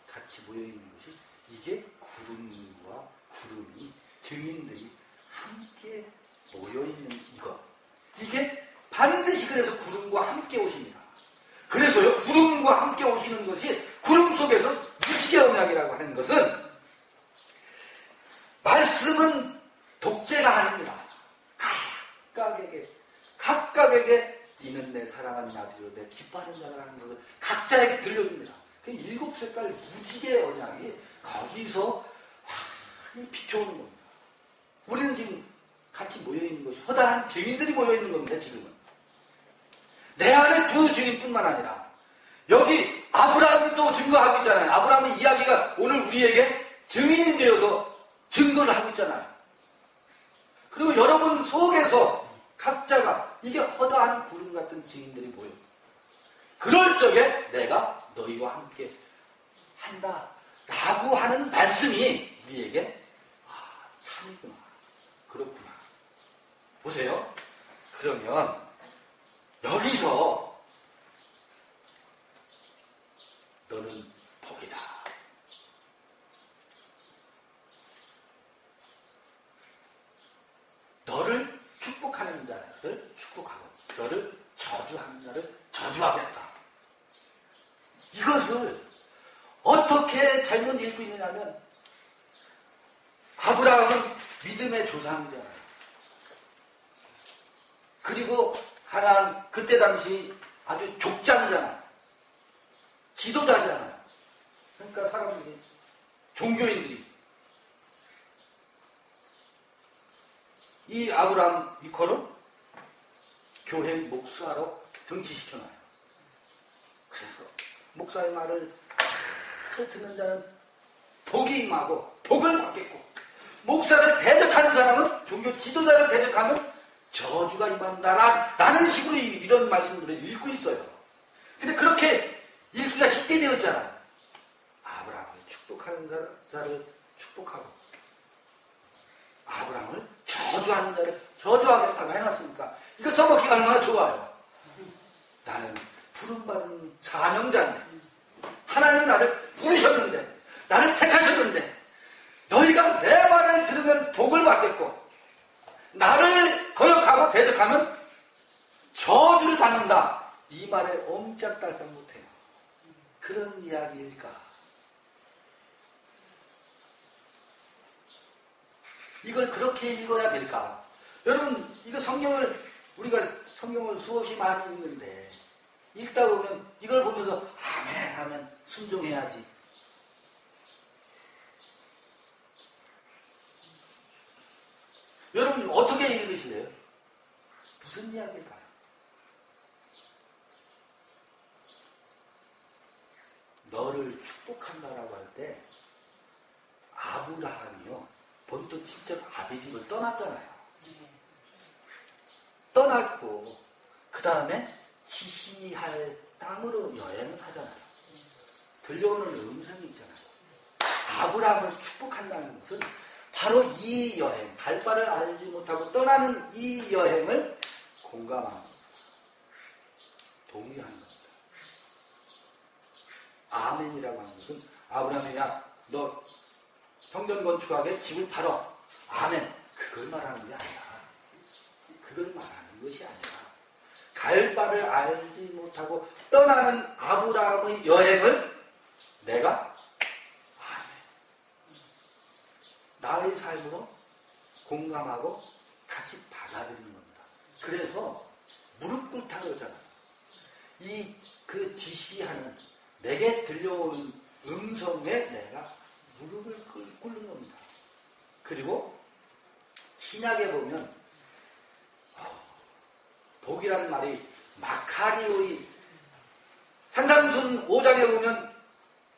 같이 모여있는 것이 이게 구름과 구름이 증인들이 함께 모여있는 이것. 이게 반드시 그래서 구름과 함께 오십니다. 그래서요, 구름과 함께 오시는 것이 구름 속에서 무지개 언약이라고 하는 것은 말씀은 독재가 아닙니다. 각각에게 이는 내 사랑하는 아들이요 내 기뻐하는 자라는 것을 각자에게 들려줍니다. 그 7색깔 무지개 언약이 거기서 환히 비춰오는 겁니다. 우리는 지금 같이 모여있는 것이 허다한 증인들이 모여있는 겁니다. 지금은 내 안에 두 증인뿐만 아니라 여기 아브라함이 또 증거하고 있잖아요. 아브라함의 이야기가 오늘 우리에게 증인이 되어서 증거를 하고 있잖아요. 그리고 여러분 속에서 각자가 이게 허다한 구름 같은 증인들이 모여서 그럴 적에 내가 너희와 함께 한다 라고 하는 말씀이 우리에게 참이구나, 그렇구나. 보세요. 그러면 여기서 너는 복이다, 너를 축복하는 자를 축복하고 너를 저주하는 자를 저주하겠다. 이것을 어떻게 잘못 읽고 있느냐면 아브라함은 믿음의 조상이잖아요. 그리고 가나안 그때 당시 아주 족장이잖아요. 지도자잖아요. 그러니까 사람들이, 종교인들이 이 아브라함 이코를 교회 목사로 등치시켜놔요. 그래서 목사의 말을 듣는 자는 복이 임하고 복을 받겠고, 목사를 대적하는 사람은, 종교 지도자를 대적하면 저주가 임한다 라는 식으로 이런 말씀들을 읽고 있어요. 근데 그렇게 읽기가 쉽게 되었잖아요. 아브라함을 축복하는 자를 축복하고 아브라함을 저주하는 자를 저주하겠다고 해놨으니까 이거 써먹기가 얼마나 좋아요. 나는 부름받은 사명자인데, 하나님이 나를 부르셨는데, 나를 택하셨는데, 너희가 내 말을 들으면 복을 받겠고 나를 거역하고 대적하면 저주를 받는다. 이 말에 옴짝달싹 못해요. 그런 이야기일까? 이걸 그렇게 읽어야 될까? 여러분, 이거 우리가 성경을 수없이 많이 읽는데 읽다 보면 이걸 보면서 너를 축복한다라고 할 때 아브라함이요 본토 친척 아비집을 떠났잖아요. 떠났고 그 다음에 지시할 땅으로 여행을 하잖아요. 들려오는 음성이 있잖아요. 아브라함을 축복한다는 것은 바로 이 여행, 갈 바를 알지 못하고 떠나는 이 여행을 공감하는, 동의하는 겁니다. 아멘이라고 하는 것은 아브라함이 야, 너 성전 건축하게 집을 팔어. 아멘. 그걸 말하는 게 아니라, 그걸 말하는 것이 아니라 갈 바를 알지 못하고 떠나는 아브라함의 여행을 내가 나의 삶으로 공감하고 같이 받아들이는 겁니다. 그래서 무릎 꿇다 그러잖아요. 그 지시하는 내게 들려오는 음성에 내가 무릎을 꿇는 겁니다. 그리고 신약에 보면 복이란 말이 마카리오의 산상순 5장에 보면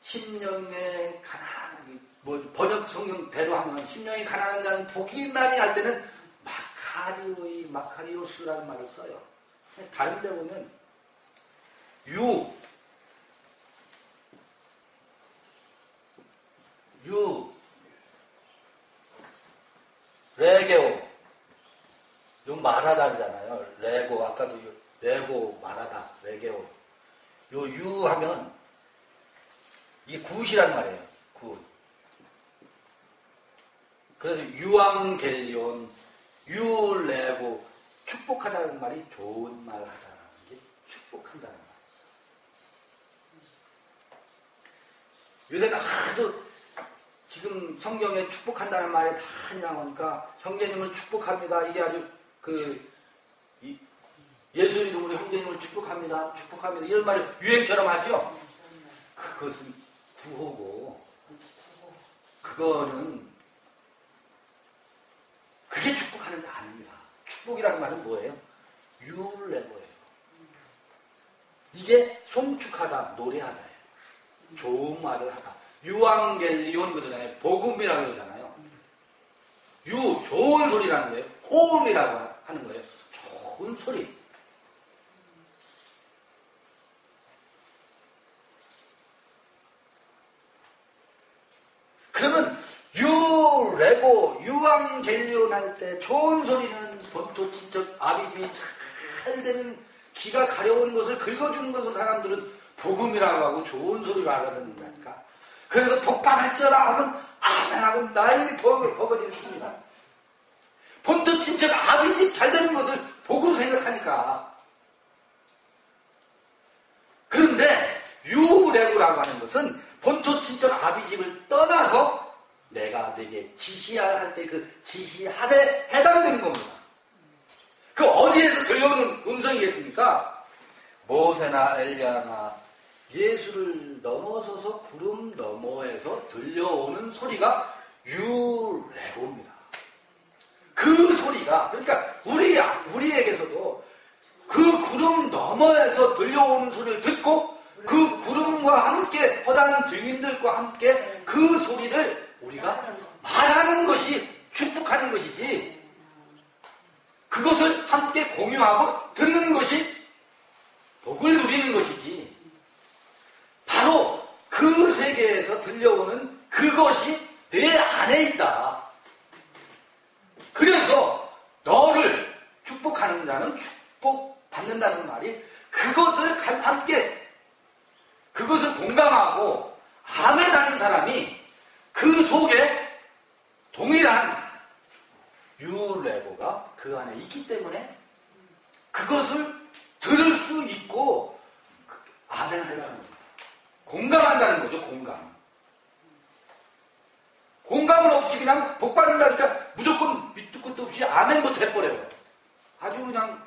심령의 가난한, 번역 성경대로 하면 심령이 가난한 자는 복이 있나니 할 때는 마카리오스라는 말을 써요. 다른 데 보면 레게오, 요 마라다잖아요. 레고, 아까도 레고, 마라다, 레게오. 유 하면 이게 굿이란 말이에요. 굿. 그래서 유앙겔리온, 유레고, 축복하다는 말이 좋은 말 하다라는 게 축복한다는 말. 요새는 하도 지금 성경에 축복한다는 말이 많이 나오니까 형제님을 축복합니다. 이게 아주 예수 이름으로 형제님을 축복합니다. 축복합니다. 이런 말을 유행처럼 하죠. 그것은 구호고 그게 축복하는 게 아닙니다. 축복이라는 말은 뭐예요? 유레고예요. 이게 송축하다, 노래하다예요. 좋은 말을 하다. 유앙겔리온 그러잖아요. 복음이라고 그러잖아요. 좋은 소리라는 거예요. 호음이라고 하는 거예요. 좋은 소리. 그러면 유레고, 유앙겔리온 할 때 좋은 소리는 본토 친척 아비집이 잘 되는 귀가 가려운 것을 긁어주는 것을 사람들은 복음이라고 하고 좋은 소리로 알아듣는다니까. 그래서 복받을지어다 하면 아멘하고 난리 버거지를 칩니다. 본토 친척 아비집 잘 되는 것을 복으로 생각하니까. 그런데 유레고라고 하는 것은 본토 친척 아비집을 떠나서 내가 내게 지시할 때 그 지시하에 해당되는 겁니다. 그 어디에서 들려오는 음성이겠습니까? 모세나 엘리야나 예수를 넘어서서 구름 너머에서 들려오는 소리가 유레고입니다. 그 소리가, 그러니까 우리에게서도 그 구름 너머에서 들려오는 소리를 듣고 그 구름과 함께 허다한 증인들과 함께 그 소리를 우리가 말하는 것이 축복하는 것이지, 그것을 함께 공유하고 듣는 것이 복을 누리는 것이지, 바로 그 세계에서 들려오는 그것이 내 안에 있다. 그래서 너를 축복하는 축복받는다는 말이 그것을 함께, 그것을 공감하고 아멘하는 사람이 그 속에 동일한 유레고가 그 안에 있기 때문에 그것을 들을 수 있고 아멘하려는 겁니다. 공감한다는 거죠. 공감은 없이 그냥 복받는다니까 무조건 밑도 끝도 없이 아멘부터 해버려요. 아주 그냥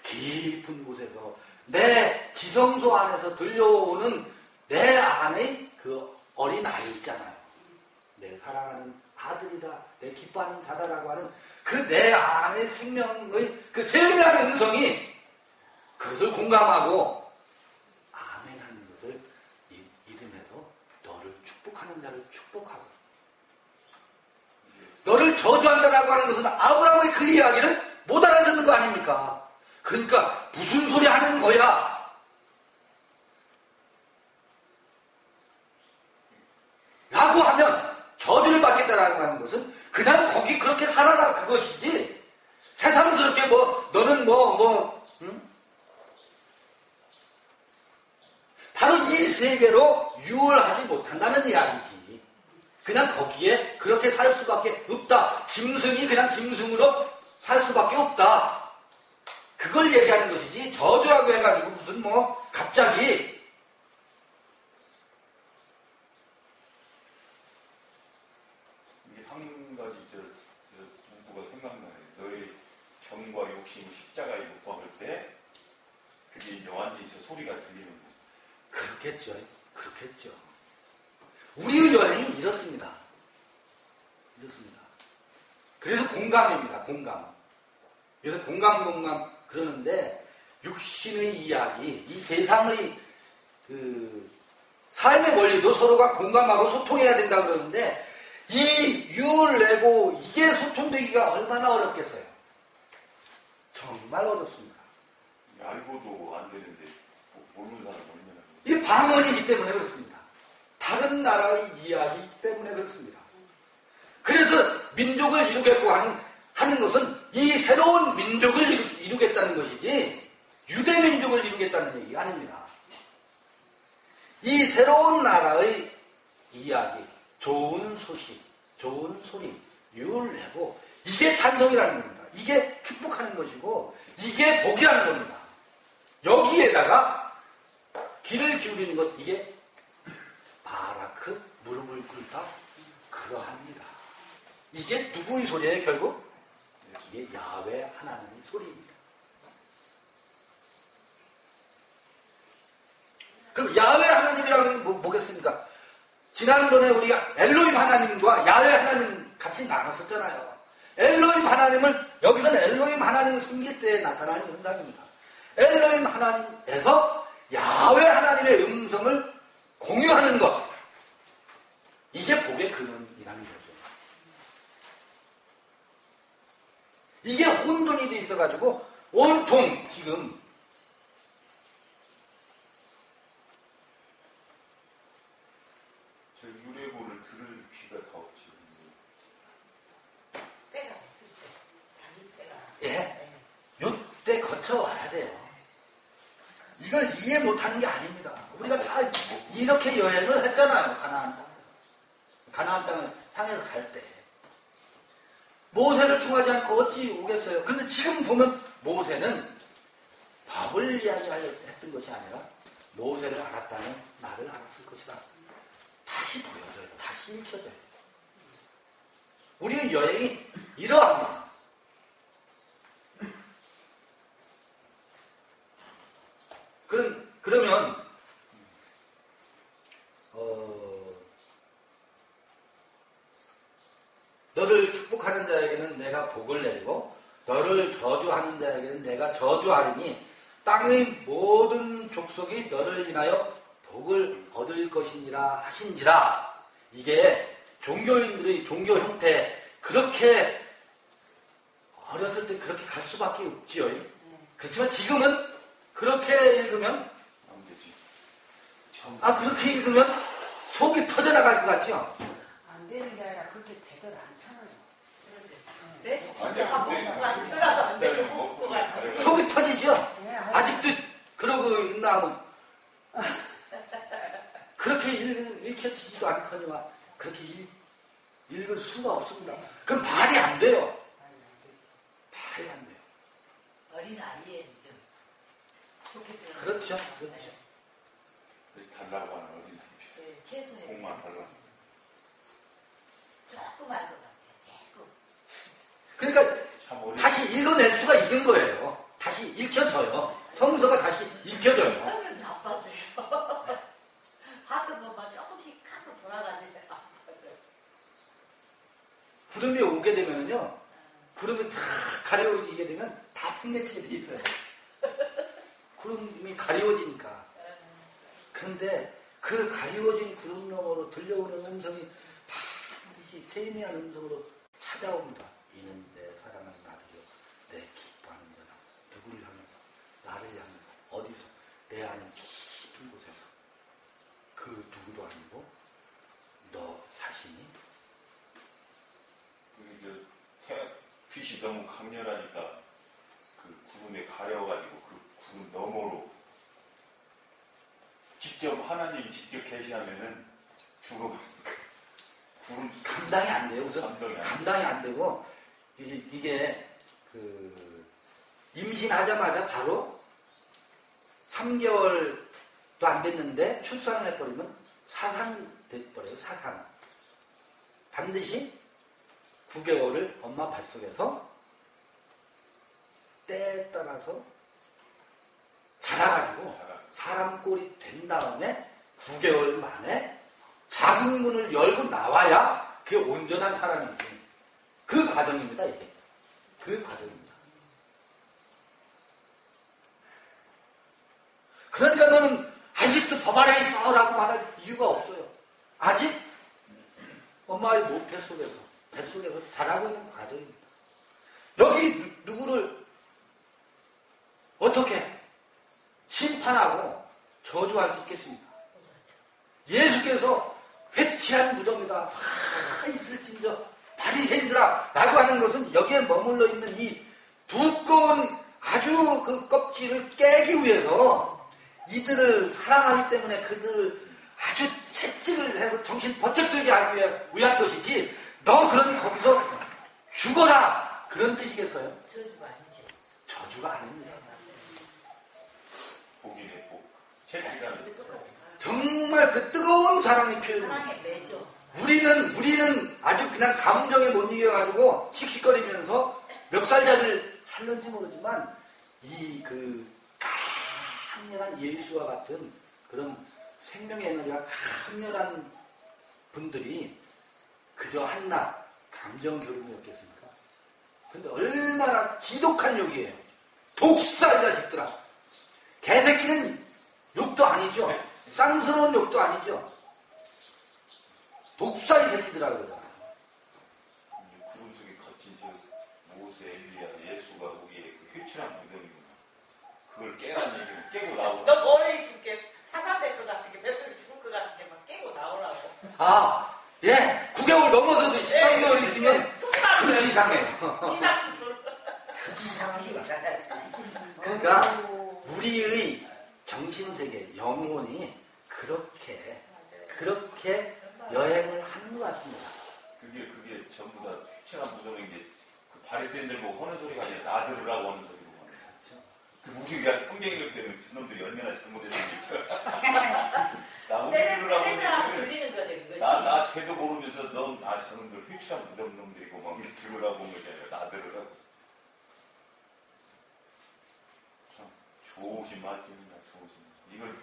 깊은 곳에서 내 지성소 안에서 들려오는 내 안의 그 어린 아이 있잖아요. 내 사랑하는 아들이다, 내 기뻐하는 자다라고 하는 그 내 안의 생명의 그 세밀한 음성이 그것을 공감하고 아멘하는 것을 축복하는 자를 축복하고 너를 저주한다라고 하는 것은 아브라함의 그 이야기를 못 알아듣는 거 아닙니까? 그러니까 무슨 소리 하는 거야? 라고 하면 저주를 받겠다라고 하는 것은 그냥 거기 그렇게 살아라 그것이지 새삼스럽게 너는 응? 바로 이 세계로 유월하지 못한다는 이야기지. 그냥 거기에 그렇게 살 수밖에 없다. 짐승이 그냥 짐승으로 살 수밖에 없다. 그걸 얘기하는 것이지 저주라고 해가지고 무슨 갑자기 이게 한 가지 문구가 생각나요. 너의 정과 욕심이 십자가에 못 박을 때 그게 이제 완전히 저 소리가 들리는 거예요. 그렇겠죠. 그렇겠죠. 우리의 여행이 이렇습니다. 이렇습니다. 그래서 공감입니다. 공감. 그래서 공감 그러는데 육신의 이야기, 이 세상의 그 삶의 원리도 서로가 공감하고 소통해야 된다 그러는데 이 유레고 이게 소통되기가 얼마나 어렵겠어요. 정말 어렵습니다. 알고도 안 되는데 모르는 사람 얼마나 이 방언이기 때문에 그렇습니다. 다른 나라의 이야기 때문에 그렇습니다. 그래서 민족을 이루겠고 하는 것은 이 새로운 민족을 이루겠다는 것이지 유대 민족을 이루겠다는 얘기가 아닙니다. 이 새로운 나라의 이야기, 좋은 소식, 좋은 소리, 유울내고 이게 찬송이라는 겁니다. 이게 축복하는 것이고 이게 복이라는 겁니다. 여기에다가 귀를 기울이는 것 이게 바라크 무릎을 꿇다 그러합니다. 이게 누구의 소리예요 결국? 이게 야훼 하나님의 소리입니다. 그럼 야훼 하나님이라는 게 뭐겠습니까? 지난번에 우리가 엘로힘 하나님과 야훼 하나님 같이 나눴었잖아요. 엘로힘 하나님을 여기서는 엘로힘 하나님을 섬길 때 나타나는 현상입니다. 엘로힘 하나님에서 야훼 하나님의 음성을 공유하는 것 이게 복의 근원이라는 거죠. 이게 혼돈이 돼 있어가지고 온통 지금 저 유레고를 들을 귀가 다 없지. 때가 있을 때 자기 때가 예, 요때 거쳐와야 돼요. 이걸 이해 못하는 게 아닙니다. 우리가 다 이렇게 여행을 했잖아요. 가나안 땅에서. 가나안 땅을 향해서 갈 때. 모세를 통하지 않고 어찌 오겠어요. 그런데 지금 보면 모세는 밥을 이야기하려 했던 것이 아니라 모세를 알았다면 나를 알았을 것이다. 다시 보여줘요. 다시 읽혀져요. 우리의 여행이 이러합니다. 그러면 너를 축복하는 자에게는 내가 복을 내리고 너를 저주하는 자에게는 내가 저주하리니 땅의 모든 족속이 너를 인하여 복을 얻을 것이니라 하신지라. 이게 종교인들의 종교 형태 그렇게 어렸을 때 그렇게 갈 수밖에 없지요. 그렇지만 지금은 그렇게 읽으면 안 되지. 그렇게 읽으면 속이 터져나갈 것 같죠? 안 되는 게 아니라 그렇게 되들 않잖아요. 내 아니야, 족속도 다 근데 먹고 안 들어도 안 되고 먹고 먹고 가. 속이 터지죠? 네, 아직도 그러고 있나 하면 그렇게 읽혀지지도 않거니와 그렇게 읽을 수가 없습니다. 그럼 말이 안 돼요. 말이 안 돼요. 어린 아이의 좀 좋게 그렇죠. 그렇죠. 달라고 하는 어린이. 최소의 공만 달라. 조그만 것 같아. 조금. 그러니까 참 어린. 다시 읽어낼 수가 있는 거예요. 다시 읽혀져요. 성서가 다시 읽혀져요. 성격이 나빠져요. 하도 뭐 조금씩 하고 돌아가지고 나빠져요. 구름이 오게 되면은요, 구름이 싹 가려지게 되면 다 팽개치게 돼 있어요. 구름이 가려지니까. 그런데 그 가리워진 구름 너머로 들려오는 음성이 반드시 세미한 음성으로 찾아옵니다. 이는 내 사랑하는 아들이요 내 기뻐하는 자다. 누구를 향해서? 나를 향해서. 어디서? 내 안에 깊은 곳에서. 그 누구도 아니고 너 자신이. 빛이 너무 강렬하니까 그 구름에 가려가지고 그 구름 너머로 직접 하나님이 직접 계시하면은 죽어버리니까 구름 감당이 안 돼요. 우선 감당이 안 되고 이게 그 임신하자마자 바로 3개월도 안 됐는데 출산을 해버리면 사산 돼버려요. 사산. 반드시 9개월을 엄마 뱃속에서 때에 따라서 자라가지고 사람 꼴이 된 다음에 9개월 만에 작은 문을 열고 나와야 그게 온전한 사람이지. 그 과정입니다, 이게. 그 과정입니다. 그러니까 너는 아직도 법 아래 있어 라고 말할 이유가 없어요. 아직 엄마의 목 뱃속에서 자라고 있는 과정입니다. 여기 누구를 어떻게 심판하고 저주할 수 있겠습니까? 예수께서 회치한 무덤이다. 화 있을진저 바리새인들아 라고 하는 것은 여기에 머물러 있는 이 두꺼운 아주 그 껍질을 깨기 위해서 이들을 사랑하기 때문에 그들을 아주 채찍을 해서 정신 번쩍 들게 하기 위한 것이지 너 그러니 거기서 죽어라 그런 뜻이겠어요? 저주가 아니지. 저주가 아닙니다. 복이네 복. 채찍이라는 정말 그 뜨거운 사랑의 표현입니다. 사랑의 매죠. 우리는 아주 그냥 감정에 못 이겨가지고 씩씩거리면서 멱살잡이를 하는지 모르지만 이 그 강렬한 예수와 같은 그런 생명의 에너지가 강렬한 분들이 그저 한낱 감정 결혼이었겠습니까? 근데 얼마나 지독한 욕이에요. 독살 자식들아. 개새끼는 욕도 아니죠. 쌍스러운 욕도 아니죠. 독살 새끼들이라고 그러잖아요. 구름 속에 갇힌 저 모세, 엘리야, 예수가 우리의 그 회출한 무덤이구나. 그걸 깨라는 얘기는 깨고 나오라. 너 머리에 있을게 사사될 것 같은 게 뱃속에 죽을 것 같은 게 막 깨고 나오라고. 아, 예. 9개월 넘어서도 13개월 있으면 그것도 이상해요. 이상수술. 그것도 이상하지. 그러니까 우리의 정신세계, 영혼이 그렇게 여행을 하는 것 같습니다. 그게 전부 다 회출한 무덤인 게 그 바리새인들 보고 하는 소리가 아니라 나 들으라고 하는 소리고. 그렇죠. 그 우리가 성경을 때는 그놈들이 얼마나 잘못했는지. 나 우리 들으라고 애들하고 하는 들리는 거지 그것이. 나 죄도 모르면서 저놈들 회출한 무덤 놈들이고 막 들으라고 한 것이 아니라 나 들으라고. 참 좋으신 말씀입니다. 좋으신 말씀. 이걸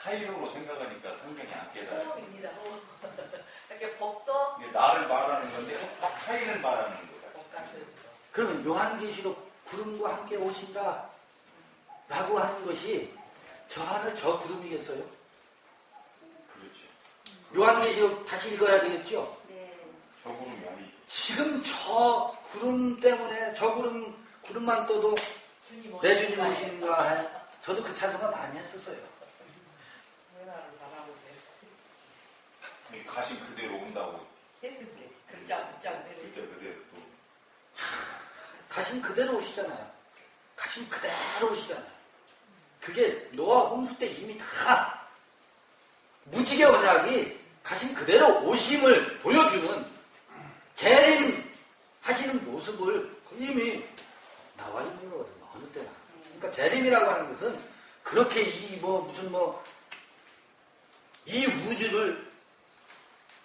타인으로 생각하니까 성경이 안 깨달아요. 호흡입니다. 이렇게 복도 이게 나를 말하는 건데 타인을 말하는 거다. 그러면 요한계시록 구름과 함께 오신다 라고 하는 것이 저 하늘 저 구름이겠어요? 그렇죠. 요한계시록 다시 읽어야 되겠죠? 네. 저 구름이 아니죠. 지금 저 구름 때문에 저 구름만 떠도 내 주님 오시는가 해. 저도 그 찬송가 많이 했었어요. 가신 그대로 온다고. 했을게. 글자 그대로. 진짜 그대로 또. 가신 그대로 오시잖아요. 가신 그대로 오시잖아요. 그게 노아 홍수 때 이미 다 무지개 언약이 가신 그대로 오심을 보여주는 재림하시는 모습을 이미 나와 있는 거거든요. 어느 때나. 그러니까 재림이라고 하는 것은 그렇게 이 우주를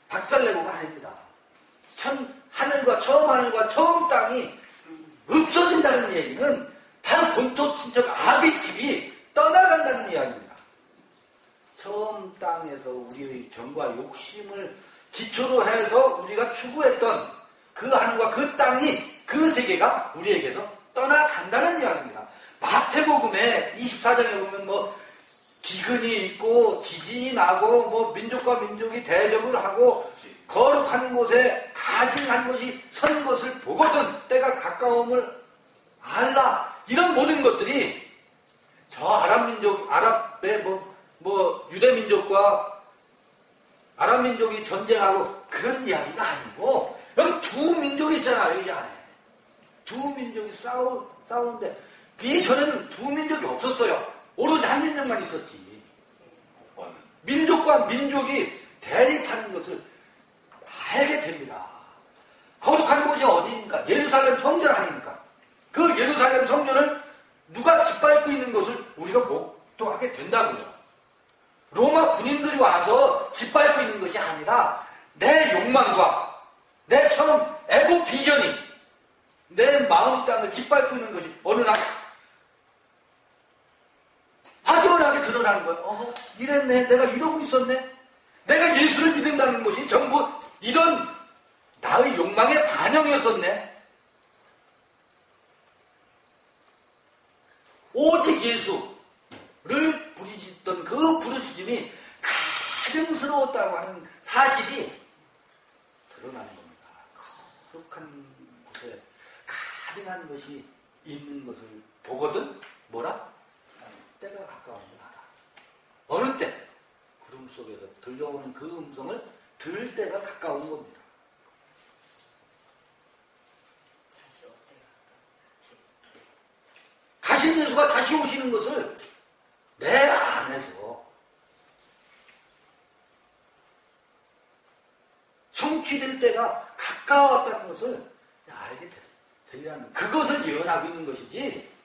박살내고가 아닙니다. 하늘과 처음 땅이 없어진다는 얘기는 바로 본토 친척 아비집이 떠나간다는 이야기입니다. 처음 땅에서 우리의 정과 욕심을 기초로 해서 우리가 추구했던 그 하늘과 그 땅이 그 세계가 우리에게서 떠나간다는 이야기입니다. 마태복음에 24장에 보면 기근이 있고 지진이 나고 뭐 민족과 민족이 대적을 하고 그렇지. 거룩한 곳에 가증한 곳이 선 것을 보거든 때가 가까움을 알라. 이런 모든 것들이 저 아랍의 유대민족과 아랍민족이 전쟁하고 그런 이야기가 아니고 여기 두 민족이 있잖아요. 이 안에 두 민족이 싸우는데 이전에는 두 민족이 없었어요. 오로지 한 민족만 있었지. 민족과 민족이 대립하는 것을 알게 됩니다. 거룩한 곳이 어디입니까? 예루살렘 성전 아닙니까? 그 예루살렘 성전을 누가 짓밟고 있는 것을 우리가 목도하게 된다고요. 로마 군인들이 와서 짓밟고 있는 것이 아니라 내 욕망과 내처럼 에고 비전이 내 마음 땅을 짓밟고 있는 것이 어느 날 확연하게 드러나는 거예요. 이랬네. 내가 이러고 있었네. 내가 예수를 믿는다는 것이 전부 이런 나의 욕망의 반영이었었네. 오직 예수를 부르짖던 그 부르짖음이 가증스러웠다고 하는 사실이 드러나는 겁니다. 거룩한 곳에 가증한 것이 있는 것을 보거든 뭐라? 때가 가까운 줄 알아. 어느 때? 구름 속에서 들려오는 그 음성을 들을 때가 가까운 겁니다. 가신 예수가 다시 오시는 것을 내 안에서 성취될 때가 가까웠다는 것을 알게 되리라는 그것을 예언하고 있는 것이지.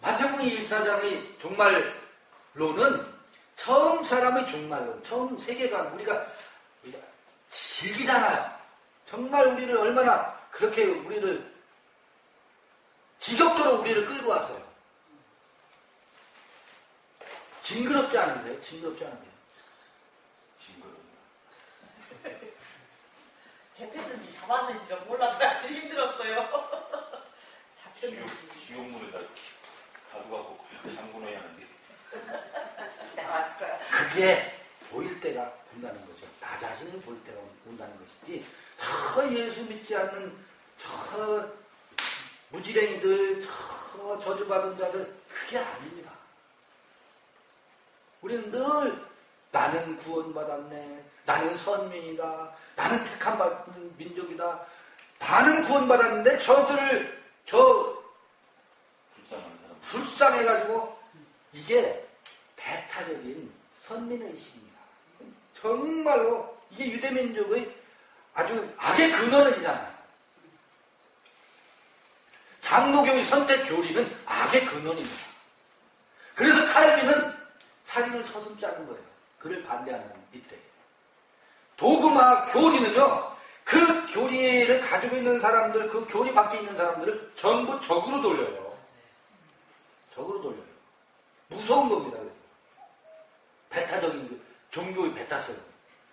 마태복음 24장의 종말론은 처음 사람의 종말론, 처음 세계관 우리가 즐기잖아요. 정말 우리를 얼마나 그렇게 우리를 지겹도록 우리를 끌고 왔어요. 징그럽지 않으세요? 징그럽지 않으세요? 징그러워. 잡혔는지 잡았는지를 몰라서 아주 힘들었어요. 잡혔는지. 지옥문에다 가둬갖고 잠궈놔야 하는데. 나왔어요. 그게 보일 때가 온다는 거죠. 나 자신이 보일 때가 온다는 것이지. 저 예수 믿지 않는 저 무지랭이들, 저 저주받은 자들 그게 아닙니다. 우리는 늘 나는 구원받았네. 나는 선민이다. 나는 택함 받는 민족이다. 나는 구원받았는데 저들을 불쌍한 사람. 불쌍해가지고 이게 배타적인 선민의식입니다. 정말로 이게 유대민족의 아주 악의 근원이잖아요. 장로교의 선택 교리는 악의 근원입니다. 그래서 칼빈은 살인을 서슴지 않는 거예요. 그를 반대하는 이때. 도그마 교리는요, 그 교리를 가지고 있는 사람들, 그 교리 밖에 있는 사람들을 전부 적으로 돌려요. 적으로 돌려요. 무서운 겁니다. 그래서. 배타적인 그 종교의 배타성.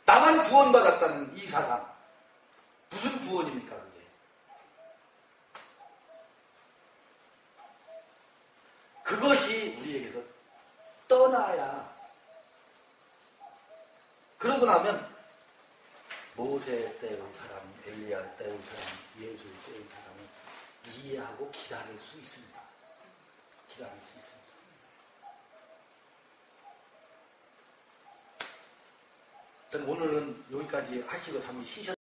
나만 구원받았다는 이 사상. 무슨 구원입니까, 그게? 그것이 우리에게서 떠나야. 그러고 나면 모세 때의 사람, 엘리야 때의 사람, 예수 때의 사람을 이해하고 기다릴 수 있습니다. 기다릴 수 있습니다. 일단 오늘은 여기까지 하시고 잠시 쉬셨